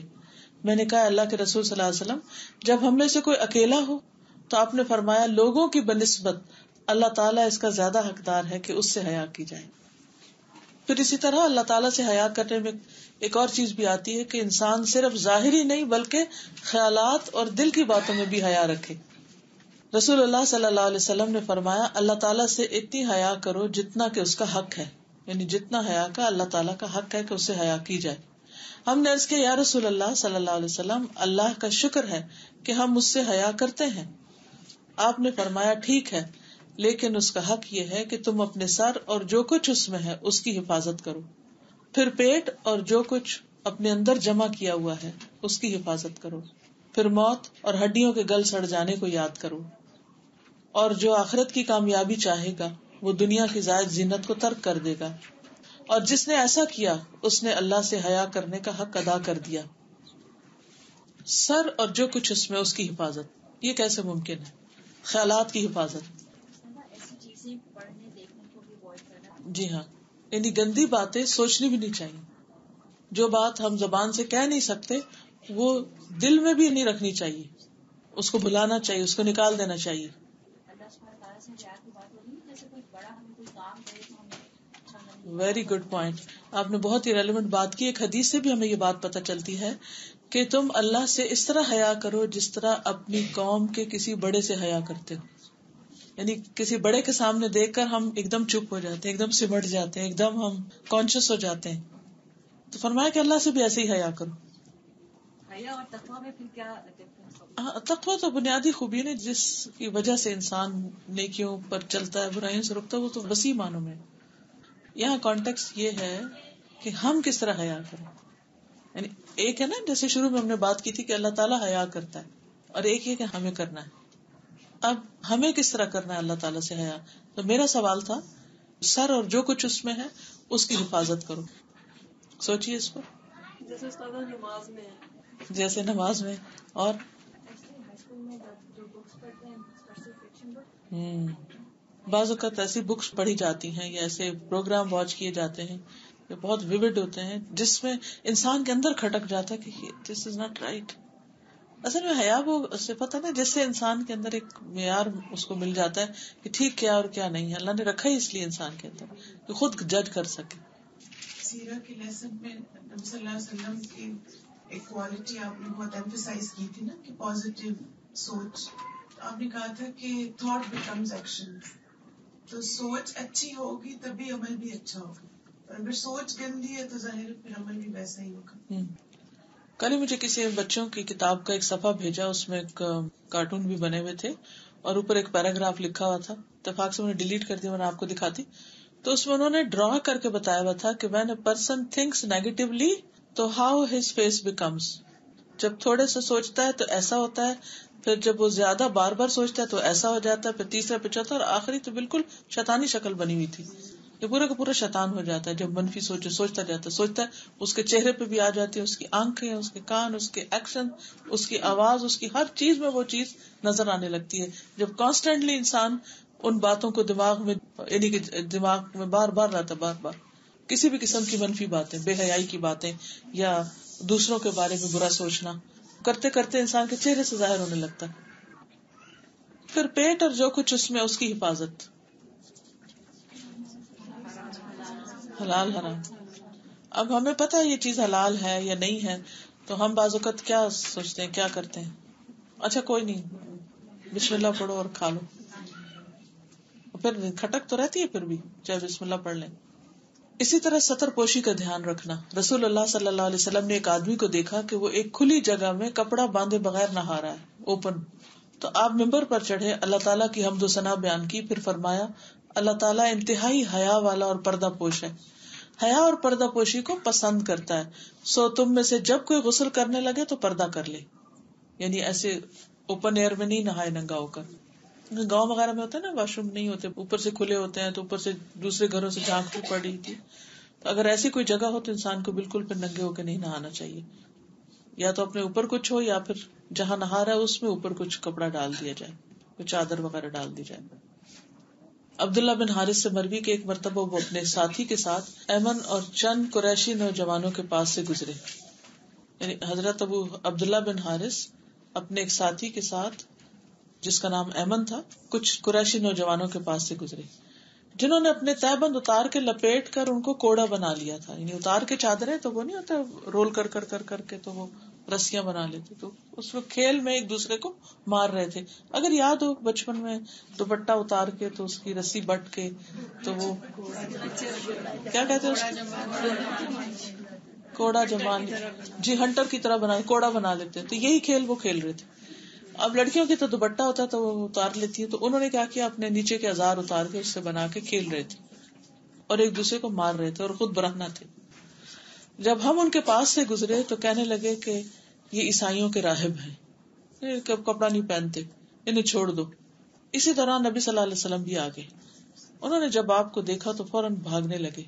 میں نے کہا اللہ کے رسول صلی اللہ علیہ وسلم جب ہم میں سے کوئی اکیلا ہو تو آپ نے فرمایا لوگوں کی بنسبت اللہ تعالیٰ اس کا زیادہ حقدار ہے کہ اس سے حیا کی جائے. پھر اسی طرح اللہ تعالیٰ سے حیا کرنے میں ایک اور چیز بھی آتی ہے کہ انسان صرف ظاہری نہیں بلکہ خیالات اور دل کی باتوں میں بھی حیا رکھے. رسول اللہ صلی اللہ علیہ وسلم نے فرمایا اللہ تعالیٰ سے اتنی حیا کرو جتنا کہ اس کا حق ہے, یعنی جتنا حیا کا اللہ تعالیٰ کا حق ہے کہ اس سے حیا کی جائے. ہم نے عرض کیا یا رسول اللہ صلی اللہ علیہ وسلم اللہ کا شکر ہے کہ ہم اس سے حیا کرتے ہیں. آپ نے فرمایا ٹھیک ہے لیکن اس کا حق یہ ہے کہ تم اپنے سر اور جو کچھ اس میں ہے اس کی حفاظت کرو, پھر پیٹ اور جو کچھ اپنے اندر جمع کیا ہوا ہے اس کی حفاظت کرو, پھر موت اور ہڈیوں کے گل سڑ جانے کو یاد کرو, اور جو آخرت کی کامیابی چاہے گا وہ دنیا کی زائد زینت کو ترک کر دے گا, اور جس نے ایسا کیا اس نے اللہ سے حیا کرنے کا حق ادا کر دیا. سر اور جو کچھ اس میں اس کی حفاظت, یہ کیسے ممکن ہے؟ خیالات کی حفاظت. جی ہاں, یعنی گندی باتیں سوچنی بھی نہیں چاہیے. جو بات ہم زبان سے کہہ نہیں سکتے وہ دل میں بھی نہیں رکھنی چاہیے, اس کو بھلانا چاہیے, اس کو نکال دینا چاہیے. ویری گڈ پوائنٹ, آپ نے بہت ہی ریلیونٹ بات کی. ایک حدیث سے بھی ہمیں یہ بات پتہ چلتی ہے کہ تم اللہ سے اس طرح حیا کرو جس طرح اپنی قوم کے کسی بڑے سے حیا کرتے ہو. یعنی کسی بڑے کے سامنے دیکھ کر ہم ایک دم چپ ہو جاتے ہیں, ایک دم سمٹ جاتے ہیں, ایک دم ہم کانشیس ہو جاتے ہیں. تو فرمایا کہ اللہ سے بھی ایسے ہی حیا کرو. حیا اور تقویٰ میں پھر کیا ڈفرنس ہوگا؟ تقویٰ تو بنیادی خوبی ہے جس کی وجہ سے انسان نیکیوں پر چلتا ہے, برائیوں سے رکتا ہے, وہ تو وسیع معنوں میں. یہاں کانٹیکسٹ یہ ہے کہ ہم کس طرح حیا کریں. یعنی ایک ہے نا جیسے شروع میں ہم نے بات کی تھی کہ اللہ تعالیٰ حیا کرتا ہے, اور ایک یہ کہ ہمیں کرنا ہے. اب ہمیں کس طرح کرنا ہے اللہ تعالیٰ سے حیا؟ تو میرا سوال تھا سر اور جو کچھ اس میں ہے اس کی حفاظت کرو. سوچیے اس پر. جیسے نماز میں اور بعض اوقات ایسی بکس پڑھی جاتی ہیں یا ایسے پروگرام واچ کیے جاتے ہیں جو بہت ویوڈ ہوتے ہیں جس میں انسان کے اندر کھٹک جاتا ہے کہ دس از ناٹ رائٹ. اصل میں حیا وہ صفت ہے نا جس سے انسان کے اندر ایک معیار اس کو مل جاتا ہے کہ ٹھیک کیا اور کیا نہیں ہے. اللہ نے رکھا ہی اس لیے انسان کے اندر کہ خود جج کر سکے. سیرہ کے لیسن میں نبی صلی اللہ علیہ وسلم کی ایک کوالٹی آپ نے بہت ایمفیسائز کی تھی نا کہ پازیٹیو سوچ. آپ نے کہا تھا کہ تھاٹ بیکمز ایکشن. تو سوچ اچھی ہوگی تبھی عمل بھی اچھا ہوگا, اور اگر سوچ گندی ہے تو ظاہر پھر عمل بھی ویسا ہی ہوگا. کل ہی مجھے کسی بچوں کی کتاب کا ایک صفحہ بھیجا, اس میں ایک کارٹون بھی بنے ہوئے تھے اور اوپر ایک پیراگراف لکھا ہوا تھا. اتفاق سے میں نے ڈیلیٹ کر دیا, میں نے آپ کو دکھاتی. تو اس میں انہوں نے ڈرا کر کے بتایا ہوا تھا کہ when a person thinks negatively تو how his face becomes. جب تھوڑے سے سوچتا ہے تو ایسا ہوتا ہے، پھر جب وہ زیادہ بار بار سوچتا ہے تو ایسا ہو جاتا ہے، پھر تیسرا پھر چوتھا، اور آخری تو بالکل شیطانی شکل بنی ہوئی تھی. یہ پورا کا پورا شیطان ہو جاتا ہے جب منفی سوچتا ہے. اس کے چہرے پہ بھی آ جاتی ہے، اس کی آنکھیں، اس کے کان، اس کے ایکشن، اس کی آواز، اس کی ہر چیز میں وہ چیز نظر آنے لگتی ہے. جب کانسٹینٹلی انسان ان باتوں کو دماغ میں، یعنی کہ دماغ میں بار بار رہتا، بار بار کسی بھی قسم کی منفی باتیں، بے حیائی کی باتیں یا دوسروں کے بارے میں برا سوچنا کرتے کرتے انسان کے چہرے سے ظاہر ہونے لگتا ہے. پھر پیٹ اور جو کچھ اس میں، اس کی حفاظت، حلال حرام. اب ہمیں پتا ہے یہ چیز حلال ہے یا نہیں ہے، تو ہم بعض اوقات کیا سوچتے ہیں، کیا کرتے ہیں، اچھا کوئی نہیں، بسم اللہ پڑھو اور کھا لو. پھر کھٹک تو رہتی ہے پھر بھی، چاہے بسم اللہ پڑھ لیں. اسی طرح سطر پوشی کا دھیان رکھنا. رسول اللہ صلی اللہ علیہ وسلم نے ایک آدمی کو دیکھا کہ وہ ایک کھلی جگہ میں کپڑا باندھے بغیر نہا رہا ہے، اوپن. تو آپ ممبر پر چڑھے، اللہ تعالیٰ کی حمد و ثنا بیان کی، پھر فرمایا اللہ تعالیٰ انتہائی حیا والا اور پردہ پوش ہے، حیا اور پردہ پوشی کو پسند کرتا ہے. سو تم میں سے جب کوئی غسل کرنے لگے تو پردہ کر لے. یعنی ایسے اوپن ایئر میں نہیں نہائے ننگا ہو کر. گاؤں وغیرہ میں ہوتا ہے نا، واش روم نہیں ہوتے، اوپر سے کھلے ہوتے ہیں، تو اوپر سے دوسرے گھروں سے جھانک پڑ رہی تھی. تو اگر ایسی کوئی جگہ ہو تو انسان کو بالکل پھر ننگے ہو کے نہیں نہانا چاہیے. یا تو اپنے اوپر کچھ ہو، یا پھر جہاں نہا رہا ہے اس میں اوپر کچھ کپڑا ڈال دیا جائے، کوئی چادر وغیرہ ڈال دی جائے. عبداللہ بن حارث سے مروی کہ ایک مرتبہ وہ اپنے ساتھی کے ساتھ ایمن اور چند قریشی نوجوانوں کے پاس سے گزرے. یعنی حضرت ابو عبداللہ بن حارث اپنے ایک ساتھی کے ساتھ جس کا نام ایمن تھا، کچھ قریشی نوجوانوں کے پاس سے گزرے جنہوں نے اپنے تہبند اتار کے لپیٹ کر ان کو کوڑا بنا لیا تھا. یعنی اتار کے چادریں تو وہ نہیں ہوتا رول کر کر کر کر کے تو وہ رسیاں بنا لیتے، تو اس میں کھیل میں ایک دوسرے کو مار رہے تھے. اگر یاد ہو بچپن میں دوپٹہ اتار کے تو اس کی رسی بٹ کے تو وہ کیا کہتے ہیں اس کو، کوڑا جمان، جی ہنٹر کی طرح بنا کوڑا بنا لیتے. تو یہی کھیل وہ کھیل رہے تھے. اب لڑکیوں کی تو دوپٹہ ہوتا تو وہ اتار لیتی ہے، تو انہوں نے کیا کیا، اپنے نیچے کے ازار اتار کے اس سے بنا کے کھیل رہے تھے اور ایک دوسرے کو مار رہے تھے اور خود برہنہ تھے. جب ہم ان کے پاس سے گزرے تو کہنے لگے کہ یہ عیسائیوں کے راہب ہیں، کپڑا نہیں پہنتے، انہیں چھوڑ دو. اسی دوران نبی صلی اللہ علیہ وسلم بھی آگے. انہوں نے جب آپ کو دیکھا تو فوراً بھاگنے لگے.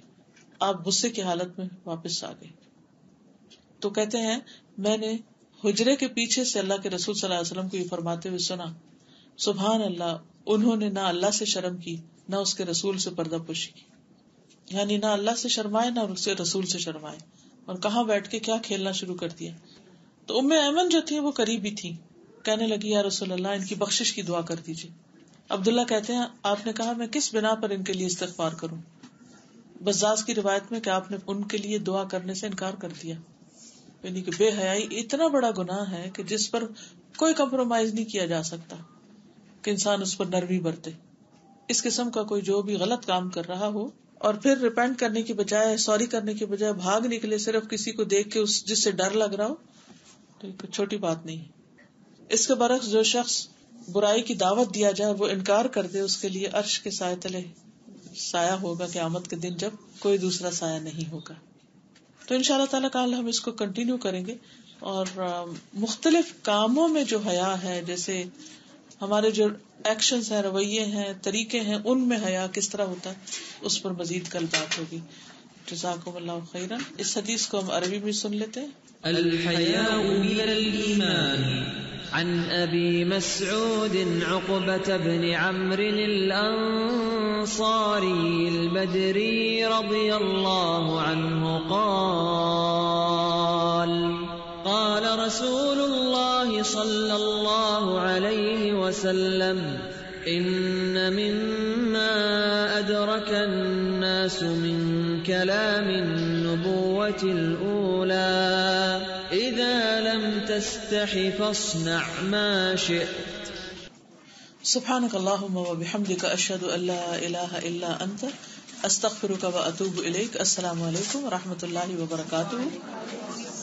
آپ غصے کی حالت میں واپس آ گئے. تو کہتے ہیں میں نے حجرے کے پیچھے سے اللہ کے رسول صلی اللہ علیہ وسلم کو یہ فرماتے ہوئے سنا، سبحان اللہ، انہوں نے نہ اللہ سے شرم کی نہ اس کے رسول سے پردہ پوشی کی. یعنی نہ اللہ سے شرمائے نہ اس سے رسول سے شرمائے، اور کہاں بیٹھ کے کیا کھیلنا شروع کر دیا. تو ام ایمن جو تھی وہ قریبی تھی، کہنے لگی یا رسول اللہ ان کی بخشش کی دعا کر دیجیے. عبداللہ کہتے ہیں آپ نے کہا میں کس بنا پر ان کے لیے استغفار کروں. بزاز کی روایت میں کہ آپ نے ان کے لیے دعا کرنے سے انکار کر دیا. یعنی کہ بے حیائی اتنا بڑا گناہ ہے کہ جس پر کوئی کمپرومائز نہیں کیا جا سکتا کہ انسان اس پر نرمی برتے. اس قسم کا کوئی جو بھی غلط کام کر رہا ہو اور پھر ریپینٹ کرنے کی بجائے، سوری کرنے کی بجائے بھاگ نکلے صرف کسی کو دیکھ کے جس سے ڈر لگ رہا ہو، تو چھوٹی بات نہیں. اس کے برعکس جو شخص برائی کی دعوت دیا جائے وہ انکار کر دے، اس کے لیے عرش کے سائے تلے سایہ ہوگا قیامت کے دن جب کوئی دوسرا سایہ نہیں ہوگا. تو انشاءاللہ تعالیٰ کل ہم اس کو کنٹینیو کریں گے، اور مختلف کاموں میں جو حیا ہے، جیسے ہمارے جو ایکشنز ہیں، رویے ہیں، طریقے ہیں، ان میں حیا کس طرح ہوتا ہے، اس پر مزید کل بات ہوگی. جزاکم اللہ خیرا. اس حدیث کو ہم عربی میں سن لیتے ہیں. الحیاء من الایمان عن ابی مسعود عقبة بن عمرو الانصاری البدری رضی اللہ عنہ قال رسول اللہ صلی اللہ علیہ وسلم ان مما ادرک الناس من كلام النبوة الأولى إذا لم تستح فاصنع ما شئت. سبحانك اللهم وبحمدك أشهد أن لا إله إلا أنت أستغفرك وأتوب إليك. السلام علیکم ورحمۃ اللہ وبرکاتہ.